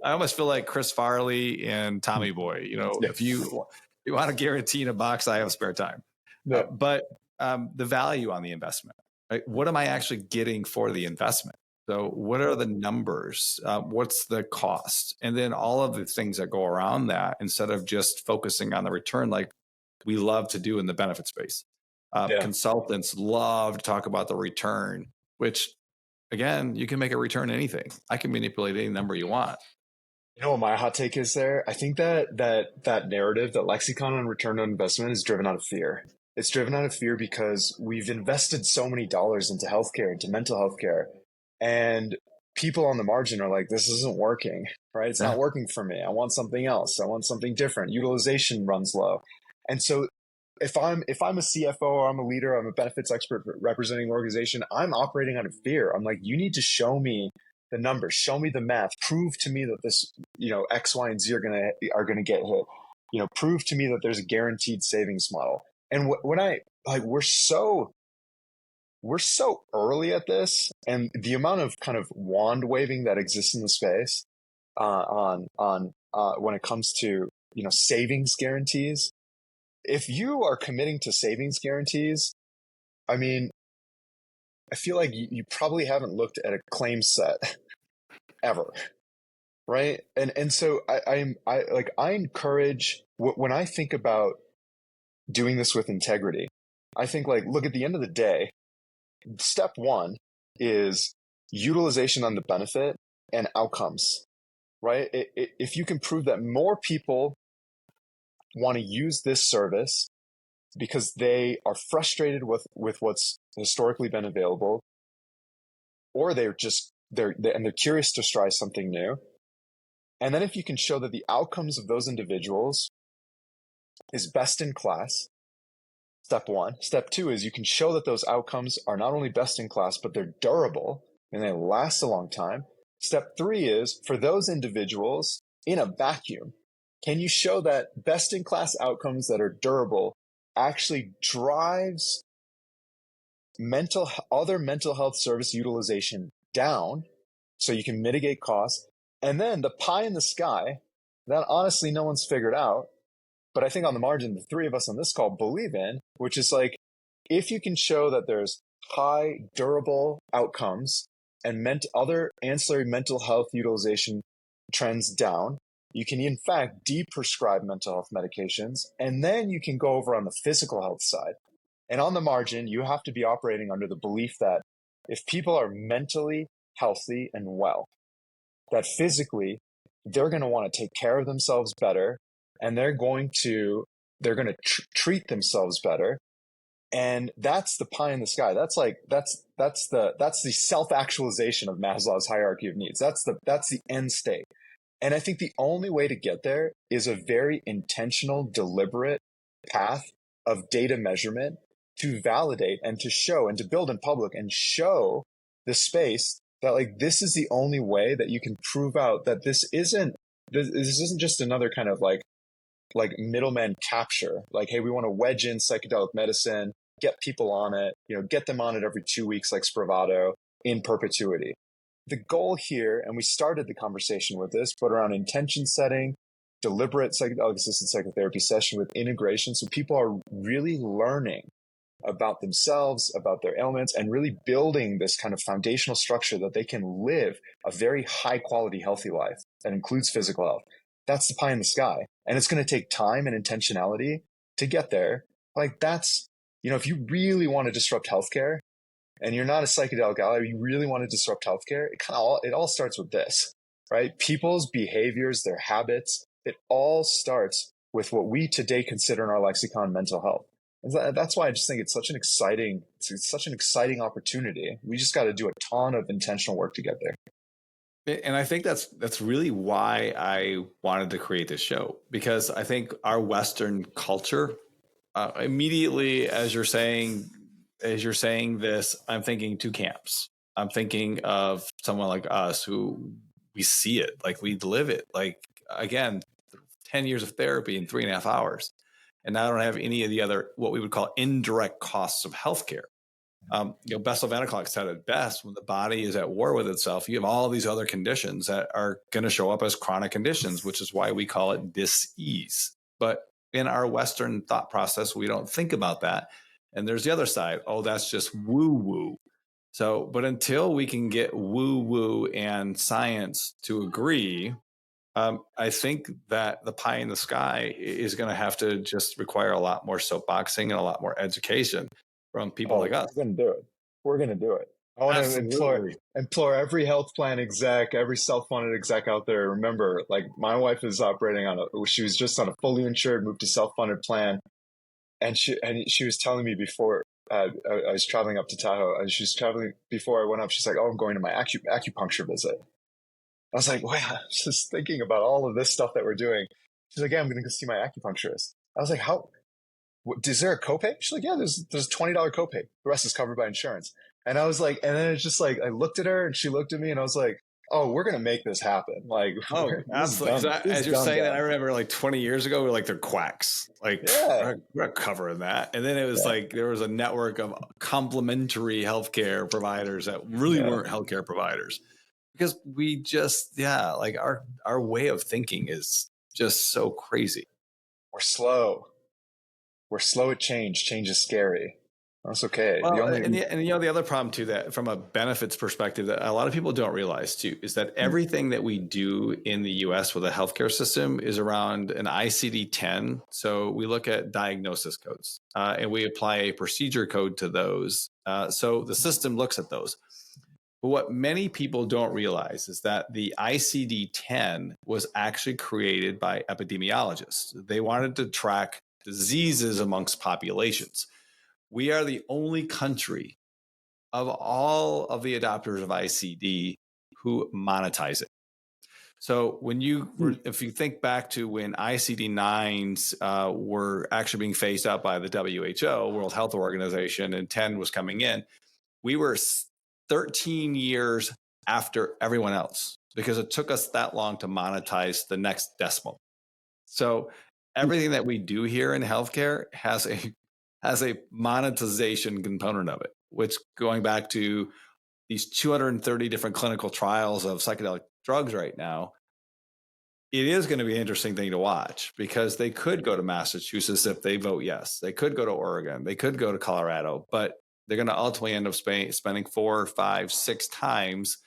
I almost feel like Chris Farley and Tommy Boy. If you want to guarantee in a box, I have spare time. Yeah. But the value on the investment, right? What am I actually getting for the investment? So what are the numbers? What's the cost? And then all of the things that go around that, instead of just focusing on the return, like we love to do in the benefit space. Consultants love to talk about the return, which again, you can make a return anything. I can manipulate any number you want. You know what my hot take is there? I think that narrative, that lexicon on return on investment, is driven out of fear. It's driven out of fear because we've invested so many dollars into healthcare, into mental health care. And people on the margin are like, this isn't working, right? It's not working for me. I want something else. I want something different. Utilization runs low. And so if I'm a CFO or I'm a leader, I'm a benefits expert representing an organization, I'm operating out of fear. I'm like, you need to show me the numbers, show me the math, prove to me that this, X, Y, and Z are going to get hit, prove to me that there's a guaranteed savings model. And we're so early at this, and the amount of kind of wand waving that exists in the space when it comes to savings guarantees. If you are committing to savings guarantees, I mean, I feel like you probably haven't looked at a claim set ever, right? And so I encourage, when I think about doing this with integrity, I think look, at the end of the day, step one is utilization on the benefit and outcomes, right? If you can prove that more people want to use this service because they are frustrated with what's historically been available, or they're curious to try something new. And then if you can show that the outcomes of those individuals is best in class, step one. Step two is you can show that those outcomes are not only best in class, but they're durable and they last a long time. Step three is, for those individuals in a vacuum, can you show that best in class outcomes that are durable actually drives other mental health service utilization down so you can mitigate costs? And then the pie in the sky that honestly no one's figured out, but I think on the margin, the three of us on this call believe in, which is if you can show that there's high durable outcomes and other ancillary mental health utilization trends down, you can in fact de-prescribe mental health medications, and then you can go over on the physical health side. And on the margin, you have to be operating under the belief that if people are mentally healthy and well, that physically they're going to want to take care of themselves better, and they're going to treat themselves better. And that's the pie in the sky. That's the self-actualization of Maslow's hierarchy of needs. That's the end state. And I think the only way to get there is a very intentional, deliberate path of data measurement to validate and to show and to build in public and show the space that like this is the only way that you can prove out that this isn't just another kind of like middleman capture. Like, hey, we want to wedge in psychedelic medicine, get people on it, get them on it every 2 weeks like Spravato in perpetuity. The goal here, and we started the conversation with this, but around intention setting, deliberate psychedelic-assisted psychotherapy session with integration, so people are really learning about themselves, about their ailments, and really building this kind of foundational structure that they can live a very high quality, healthy life that includes physical health. That's the pie in the sky. And it's going to take time and intentionality to get there. Like that's, if you really want to disrupt healthcare and you're not a psychedelic ally, you really want to disrupt healthcare, it all starts with this, right? People's behaviors, their habits, it all starts with what we today consider in our lexicon mental health. And that's why I just think it's such an exciting opportunity. We just got to do a ton of intentional work to get there. And I think that's really why I wanted to create this show, because I think our Western culture, immediately as you're saying this, I'm thinking two camps. I'm thinking of someone like us who we see it, like we live it, like again, 10 years of therapy in 3.5 hours. And I don't have any of the other, what we would call indirect costs of healthcare. Bessel van der Kolk said it best: when the body is at war with itself, you have all these other conditions that are going to show up as chronic conditions, which is why we call it dis-ease. But in our Western thought process, we don't think about that. And there's the other side. Oh, that's just woo-woo. So, but until we can get woo-woo and science to agree, I think that the pie in the sky is going to have to just require a lot more soapboxing and a lot more education from people like us. We're going to do it. I want to implore every health plan exec, every self-funded exec out there. Remember, like my wife is operating she was just on a fully insured, moved to self-funded plan. And she was telling me before I was traveling up to Tahoe, and she was traveling before I went up. She's like, "Oh, I'm going to my acupuncture visit." I was like, "Wait, I'm just thinking about all of this stuff that we're doing." She's like, "Yeah, I'm going to go see my acupuncturist." I was like, "How? Is there a copay?" She's like, "Yeah, there's $20 copay. The rest is covered by insurance." And I was like, and then it's just like I looked at her and she looked at me and I was like, "Oh, we're going to make this happen." Like, absolutely. As you're saying that, I remember like 20 years ago, we were like, they're quacks. Like, we're not covering that. And then it was like, there was a network of complementary healthcare providers that really weren't healthcare providers, because we just, like our way of thinking is just so crazy. We're slow at change. Change is scary. That's okay. Well, the other problem too, that from a benefits perspective, that a lot of people don't realize too, is that everything that we do in the US with a healthcare system is around an ICD-10. So we look at diagnosis codes and we apply a procedure code to those. So the system looks at those. But what many people don't realize is that the ICD-10 was actually created by epidemiologists. They wanted to track diseases amongst populations. We are the only country of all of the adopters of ICD who monetize it. So if you think back to when ICD-9s were actually being phased out by the WHO, World Health Organization, and 10 was coming in, we were 13 years after everyone else because it took us that long to monetize the next decimal. So everything that we do here in healthcare has a monetization component of it, which, going back to these 230 different clinical trials of psychedelic drugs right now, it is going to be an interesting thing to watch, because they could go to Massachusetts if they vote yes. They could go to Oregon. They could go to Colorado, but they're going to ultimately end up spending 4, 5, 6 times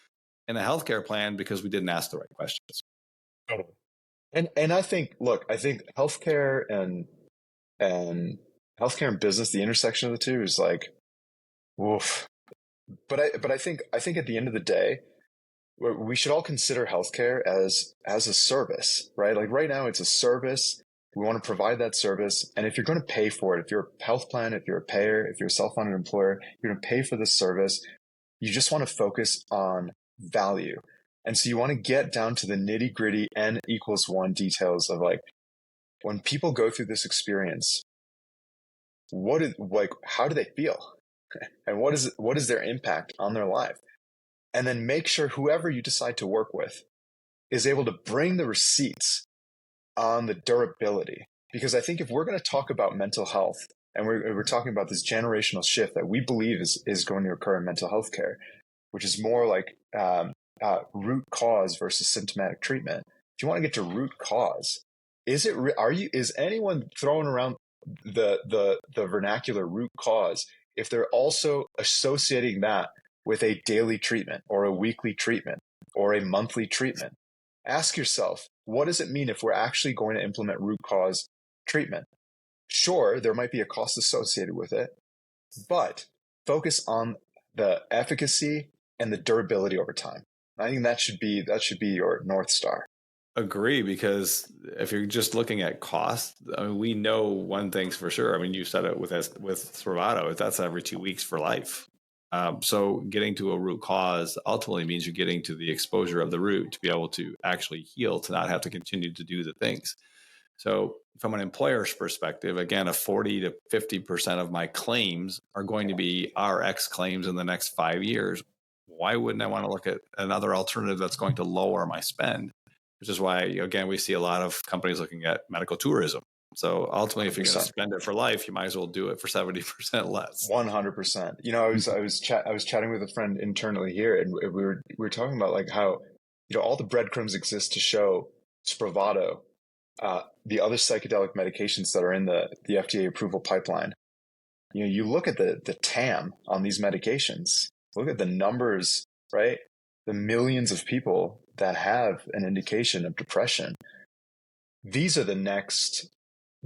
in a healthcare plan because we didn't ask the right questions. And I think healthcare and healthcare and business, the intersection of the two is like, woof. But I think at the end of the day, we should all consider healthcare as a service, right? Like right now, it's a service. We want to provide that service, and if you're going to pay for it, if you're a health plan, if you're a payer, if you're a self-funded employer, you're going to pay for this service. You just want to focus on value, and so you want to get down to the nitty-gritty N=1 details of like when people go through this experience, how do they feel, and what is their impact on their life? And then make sure whoever you decide to work with is able to bring the receipts on the durability. Because I think if we're going to talk about mental health, and we're talking about this generational shift that we believe is going to occur in mental health care, which is more like root cause versus symptomatic treatment. If you want to get to root cause, is anyone throwing around the vernacular root cause if they're also associating that with a daily treatment or a weekly treatment or a monthly treatment? Ask yourself, what does it mean if we're actually going to implement root cause treatment? Sure, there might be a cost associated with it, but focus on the efficacy and the durability over time. I think that should be your North Star. Agree, because if you're just looking at cost, I mean, we know one thing's for sure. I mean, you said it with Spravato, that's every 2 weeks for life. So getting to a root cause ultimately means you're getting to the exposure of the root to be able to actually heal, to not have to continue to do the things. So from an employer's perspective, again, 40 to 50% of my claims are going to be RX claims in the next 5 years. Why wouldn't I want to look at another alternative that's going to lower my spend? Which is why, again, we see a lot of companies looking at medical tourism. So ultimately, if you're going to spend it for life, you might as well do it for 70% less. 100%. You know, I was chatting with a friend internally here, and we were talking about like how, you know, all the breadcrumbs exist to show Spravato, the other psychedelic medications that are in the FDA approval pipeline. You know, you look at the TAM on these medications. Look at the numbers, right? The millions of people that have an indication of depression. These are the next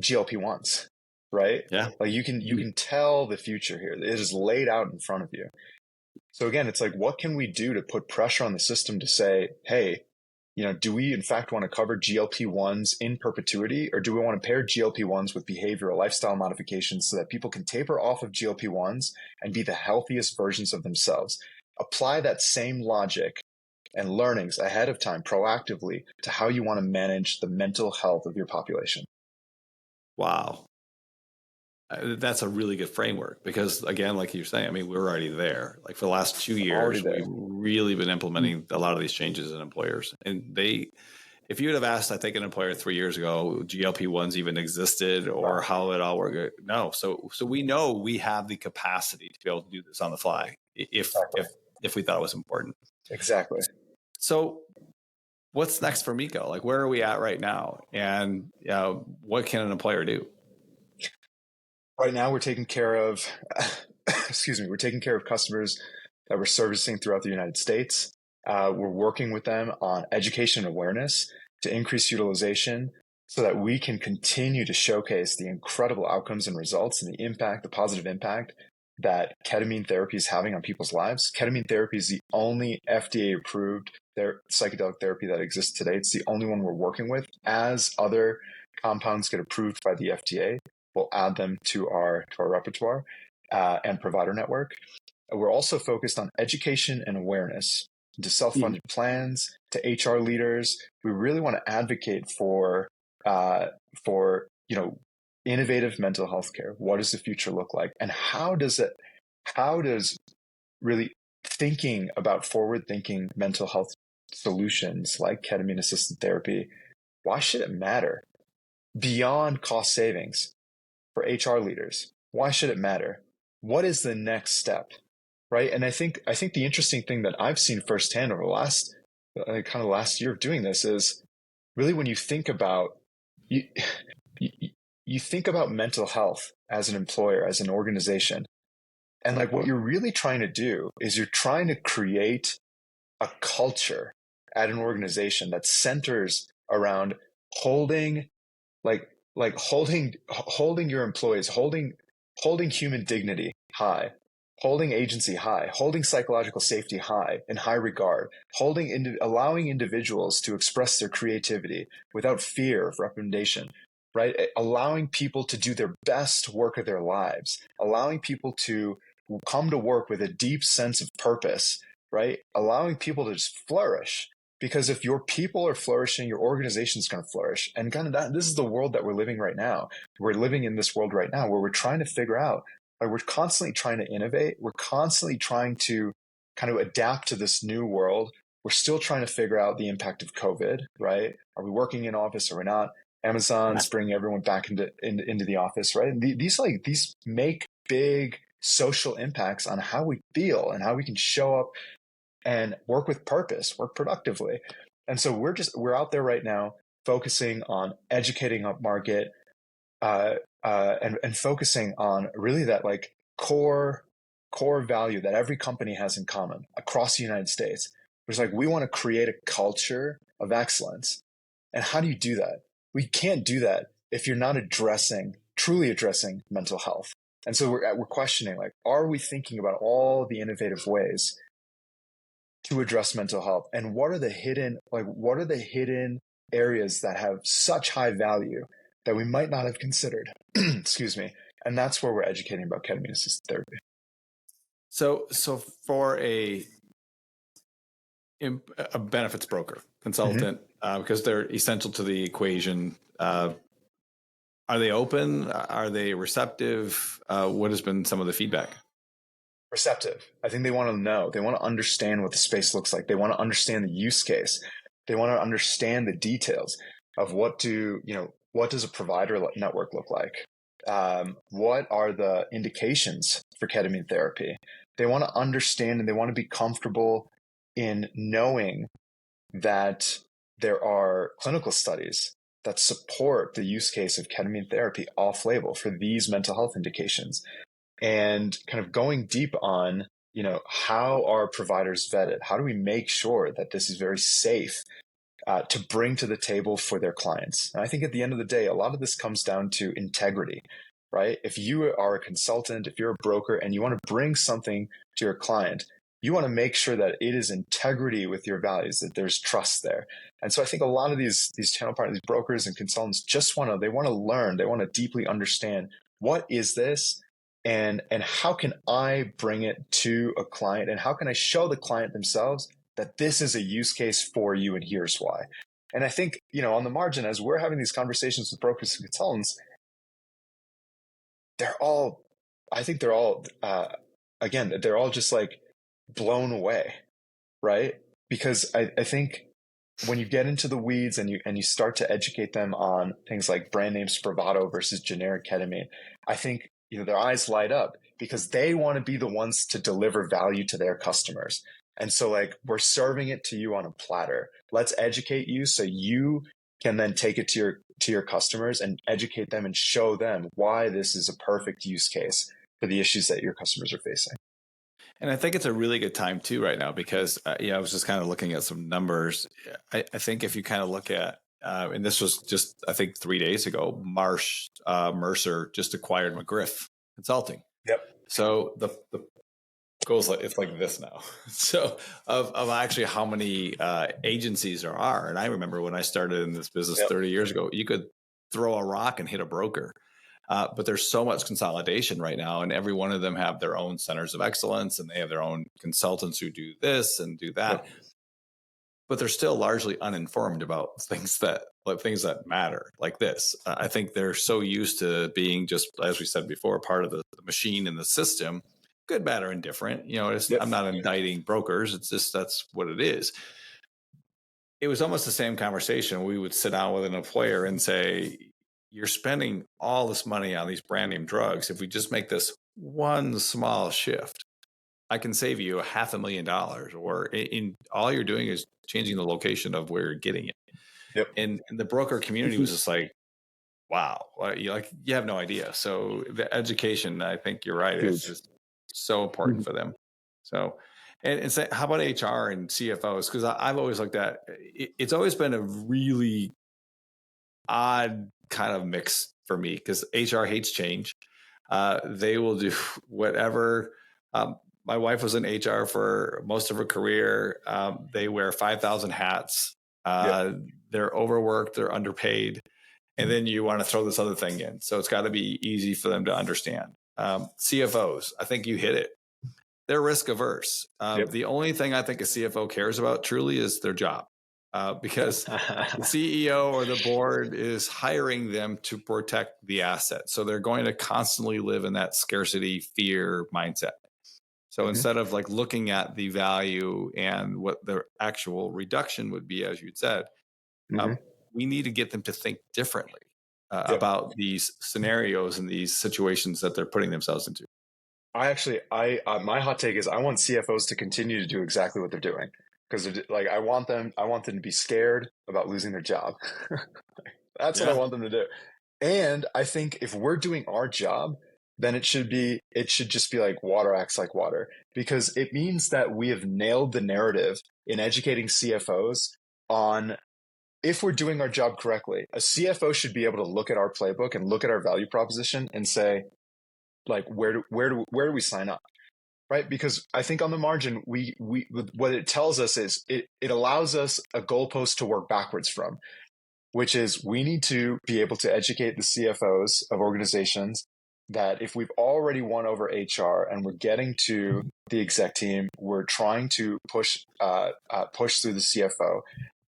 GLP-1s, right? Yeah. Like you can tell the future here. It is laid out in front of you. So again, it's like, what can we do to put pressure on the system to say, hey, you know, do we in fact want to cover GLP-1s in perpetuity, or do we want to pair GLP-1s with behavioral lifestyle modifications so that people can taper off of GLP-1s and be the healthiest versions of themselves? Apply that same logic and learnings ahead of time proactively to how you want to manage the mental health of your population. Wow. That's a really good framework because, again, like you're saying, I mean, we're already there. Like for the last 2 years, we've really been implementing a lot of these changes in employers. And if you would have asked, I think, an employer 3 years ago, GLP-1s even existed or how it all worked. No. So we know we have the capacity to be able to do this on the fly if we thought it was important. Exactly. So what's next for Meeko? Like, where are we at right now? And what can an employer do? Right now, we're taking care of, we're taking care of customers that we're servicing throughout the United States. We're working with them on education and awareness to increase utilization so that we can continue to showcase the incredible outcomes and results and the positive impact that ketamine therapy is having on people's lives. Ketamine therapy is the only FDA-approved psychedelic therapy that exists today. It's the only one we're working with. As other compounds get approved by the FDA, we'll add them to our repertoire and provider network. We're also focused on education and awareness to self-funded plans, to HR leaders. We really want to advocate for innovative mental health care. What does the future look like? And how does really thinking about forward-thinking mental health solutions like ketamine-assisted therapy, why should it matter? Beyond cost savings for HR leaders, why should it matter? What is the next step, right? And I think the interesting thing that I've seen firsthand over the last year of doing this is really when you think about you think about mental health as an employer, as an organization, and like what you're really trying to do is you're trying to create a culture at an organization that centers around holding your employees, holding human dignity high, holding agency high, holding psychological safety high, in high regard, allowing individuals to express their creativity without fear of recommendation, right? Allowing people to do their best work of their lives, allowing people to come to work with a deep sense of purpose, right? Allowing people to just flourish. Because if your people are flourishing, your organization is going to flourish. And kind of this is the world that we're living right now. We're living in this world right now where we're trying to figure out, like, we're constantly trying to innovate. We're constantly trying to kind of adapt to this new world. We're still trying to figure out the impact of COVID, right? Are we working in office or we're not? Amazon's bringing everyone back into the office, right? And these make big social impacts on how we feel and how we can show up and work with purpose, work productively. And so we're out there right now focusing on educating up market, and focusing on really that like core value that every company has in common across the United States. It's like, we want to create a culture of excellence. And how do you do that? We can't do that if you're not truly addressing mental health. And so we're questioning, like, are we thinking about all the innovative ways to address mental health, and what are the hidden areas that have such high value that we might not have considered? Excuse me. And that's where we're educating about ketamine assisted therapy. So for a benefits broker, consultant, because they're essential to the equation, are they open? Are they receptive? What has been some of the feedback? Receptive. I think they want to know. They want to understand what the space looks like. They want to understand the use case. They want to understand the details of what does a provider network look like? What are the indications for ketamine therapy? They want to understand, and they want to be comfortable in knowing that there are clinical studies that support the use case of ketamine therapy off-label for these mental health indications. And kind of going deep on, how are providers vetted? How do we make sure that this is very safe to bring to the table for their clients? And I think at the end of the day, a lot of this comes down to integrity, right? If you are a consultant, if you're a broker and you want to bring something to your client, you want to make sure that it is integrity with your values, that there's trust there. And so I think a lot of these channel partners, these brokers and consultants they want to learn, they want to deeply understand, what is this? And how can I bring it to a client, and how can I show the client themselves that this is a use case for you, and here's why. And I think, on the margin, as we're having these conversations with brokers and consultants, they're all just like blown away, right? Because I think when you get into the weeds and you start to educate them on things like brand name Spravato versus generic ketamine, I think their eyes light up, because they want to be the ones to deliver value to their customers. And so, like, we're serving it to you on a platter. Let's educate you so you can then take it to your customers and educate them and show them why this is a perfect use case for the issues that your customers are facing. And I think it's a really good time too right now, because I was just kind of looking at some numbers. I think if you kind of look at, and this was just, I think 3 days ago, Mercer just acquired McGriff Consulting. Yep. So the goes it's like this now. So of actually how many agencies there are. And I remember when I started in this business 30 years ago, you could throw a rock and hit a broker. But there's so much consolidation right now, and every one of them have their own centers of excellence, and they have their own consultants who do this and do that. Yep. But they're still largely uninformed about things that matter, like this. I think they're so used to being, just as we said before, part of the machine and the system, good, bad, or indifferent. I'm not indicting brokers. It's just, that's what it is. It was almost the same conversation. We would sit down with an employer and say, you're spending all this money on these brand name drugs. If we just make this one small shift, I can save you $500,000, or in all you're doing is changing the location of where you're getting it. Yep. And the broker community was just like, wow, you have no idea. So the education, I think you're right. It's just so important for them. So, and say, how about HR and CFOs? Because I've always looked at, it's always been a really odd kind of mix for me, because HR hates change. They will do whatever My wife was in HR for most of her career. They wear 5,000 hats. They're overworked, they're underpaid. And then you want to throw this other thing in. So it's got to be easy for them to understand. CFOs, I think you hit it. They're risk averse. The only thing I think a CFO cares about truly is their job. Because the CEO or the board is hiring them to protect the asset. So they're going to constantly live in that scarcity fear mindset. So instead of like looking at the value and what the actual reduction would be, as you'd said, we need to get them to think differently about these scenarios and these situations that they're putting themselves into. My hot take is I want CFOs to continue to do exactly what they're doing, because like I want them to be scared about losing their job. That's what I want them to do. And I think if we're doing our job, then it should just be like water acts like water, because it means that we have nailed the narrative in educating CFOs on, if we're doing our job correctly, a CFO should be able to look at our playbook and look at our value proposition and say, like, where do we sign up? Right? Because I think on the margin, we what it tells us is it allows us a goalpost to work backwards from, which is we need to be able to educate the CFOs of organizations that if we've already won over HR and we're getting to the exec team, we're trying to push through the CFO,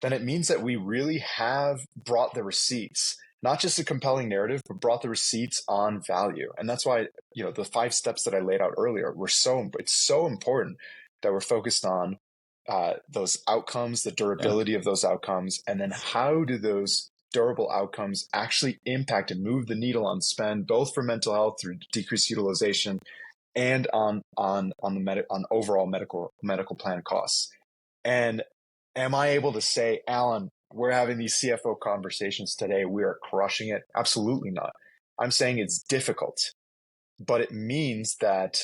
then it means that we really have brought the receipts, not just a compelling narrative, but brought the receipts on value. And that's why, the 5 steps that I laid out earlier it's so important that we're focused on those outcomes, the durability of those outcomes, and then how do those durable outcomes actually impact and move the needle on spend, both for mental health through decreased utilization and on overall medical plan costs. And am I able to say, Alan, we're having these CFO conversations today, we are crushing it? Absolutely not. I'm saying it's difficult, but it means that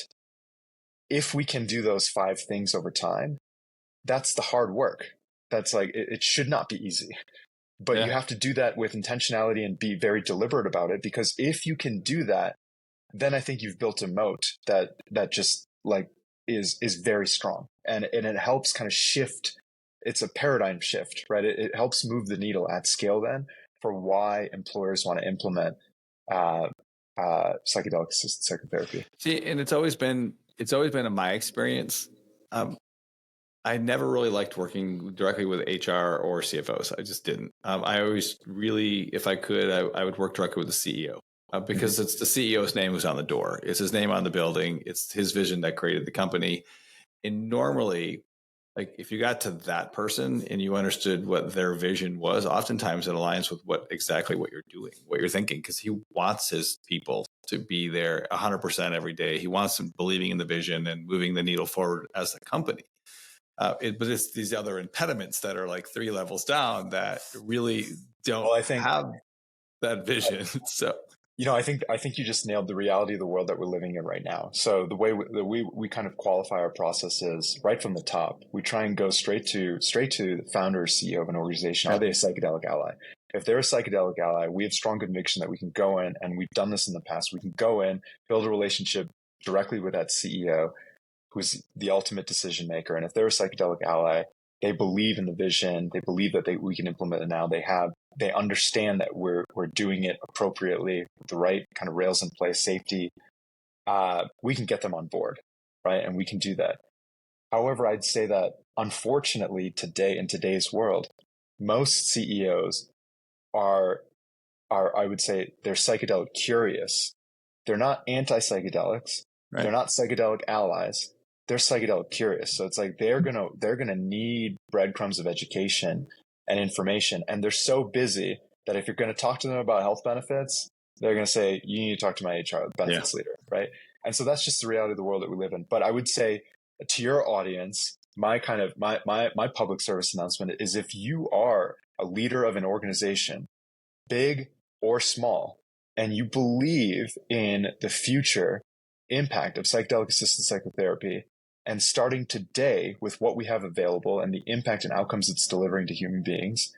if we can do those 5 things over time, that's the hard work. That's like, it should not be easy. But you have to do that with intentionality and be very deliberate about it, because if you can do that, then I think you've built a moat that just like is very strong, and it helps kind of shift. It's a paradigm shift, right? It helps move the needle at scale then for why employers want to implement psychedelic-assisted psychotherapy. See, and it's always been in my experience. I never really liked working directly with HR or CFOs. I just didn't. I always really, if I could, I would work directly with the CEO because it's the CEO's name who's on the door. It's his name on the building. It's his vision that created the company. And normally, like if you got to that person and you understood what their vision was, oftentimes it aligns with exactly what you're doing, what you're thinking, because he wants his people to be there 100% every day. He wants them believing in the vision and moving the needle forward as a company. But it's these other impediments that are like 3 levels down that really don't have that vision. I think you just nailed the reality of the world that we're living in right now. So the way that we kind of qualify our process is right from the top. We try and go straight to the founder or CEO of an organization. Are they a psychedelic ally? If they're a psychedelic ally, we have strong conviction that we can go in, and we've done this in the past. We can go in, build a relationship directly with that CEO, who's the ultimate decision maker. And if they're a psychedelic ally, they believe in the vision. They believe that we can implement it now. They understand that we're doing it appropriately with the right kind of rails in place, safety. We can get them on board, right? And we can do that. However, I'd say that unfortunately today, in today's world, most CEOs are I would say they're psychedelic curious. They're not anti-psychedelics. Right. They're not psychedelic allies. They're psychedelic curious. So it's like they're gonna need breadcrumbs of education and information. And they're so busy that if you're going to talk to them about health benefits, they're going to say, you need to talk to my HR benefits leader, right? And so that's just the reality of the world that we live in. But I would say to your audience, my public service announcement is, if you are a leader of an organization, big or small, and you believe in the future impact of psychedelic-assisted psychotherapy, and starting today with what we have available and the impact and outcomes it's delivering to human beings,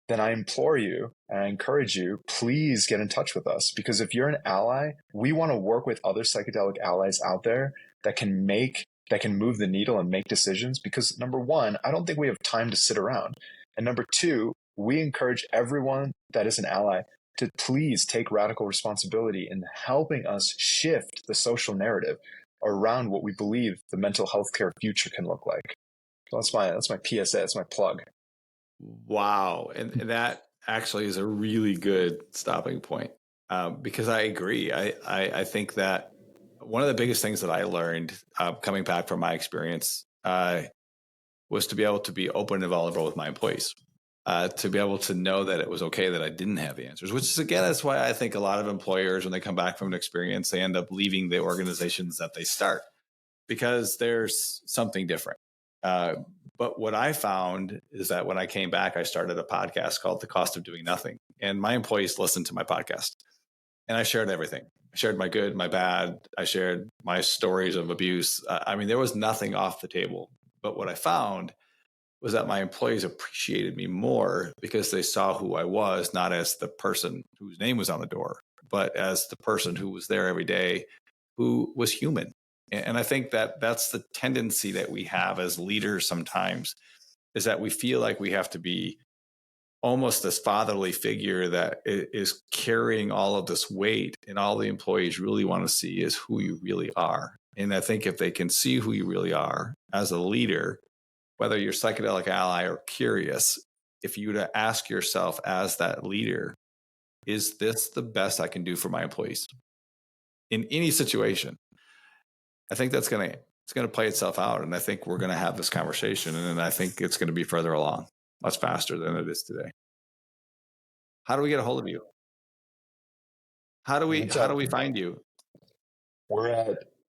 then I implore you and I encourage you, please get in touch with us. Because if you're an ally, we want to work with other psychedelic allies out there that can move the needle and make decisions. Because number one, I don't think we have time to sit around. And number two, we encourage everyone that is an ally to please take radical responsibility in helping us shift the social narrative around what we believe the mental health care future can look like. So that's my PSA. That's my plug. Wow. And that actually is a really good stopping point, because I agree. I think that one of the biggest things that I learned coming back from my experience was to be able to be open and vulnerable with my employees, to be able to know that it was okay that I didn't have the answers, which is, again, that's why I think a lot of employers, when they come back from an experience, they end up leaving the organizations that they start because there's something different. But what I found is that when I came back, I started a podcast called The Cost of Doing Nothing. And my employees listened to my podcast. And I shared everything. I shared my good, my bad. I shared my stories of abuse. I mean, there was nothing off the table. But what I found was that my employees appreciated me more because they saw who I was, not as the person whose name was on the door, but as the person who was there every day, who was human. And I think that that's the tendency that we have as leaders sometimes, is that we feel like we have to be almost this fatherly figure that is carrying all of this weight, and all the employees really want to see is who you really are. And I think if they can see who you really are as a leader, whether you're psychedelic ally or curious, if you were to ask yourself as that leader, is this the best I can do for my employees in any situation? I think it's going to play itself out. And I think we're going to have this conversation, and I think it's going to be further along, much faster than it is today. How do we get a hold of you? How do we find you?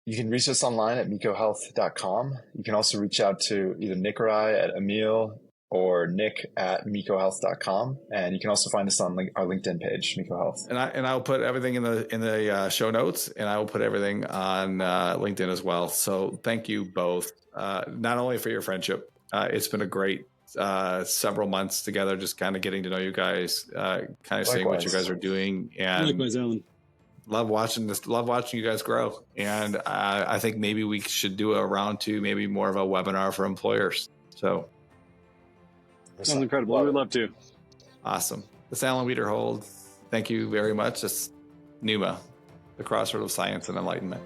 You can reach us online at meekohealth.com. You can also reach out to either Nick or I at Amil, or Nick at meekohealth.com. And you can also find us on our LinkedIn page, Meeko Health. And I'll put everything in the show notes, and I will put everything on LinkedIn as well. So thank you both, not only for your friendship. It's been a great several months together, just kind of getting to know you guys, kind of seeing what you guys are doing. And likewise, Alan. Love watching you guys grow. And I think maybe we should do a round two, maybe more of a webinar for employers. So sounds incredible. I would love to. Awesome. This is Alan Wiederhold. Thank you very much. It's NUMA, the Crossroad of Science and Enlightenment.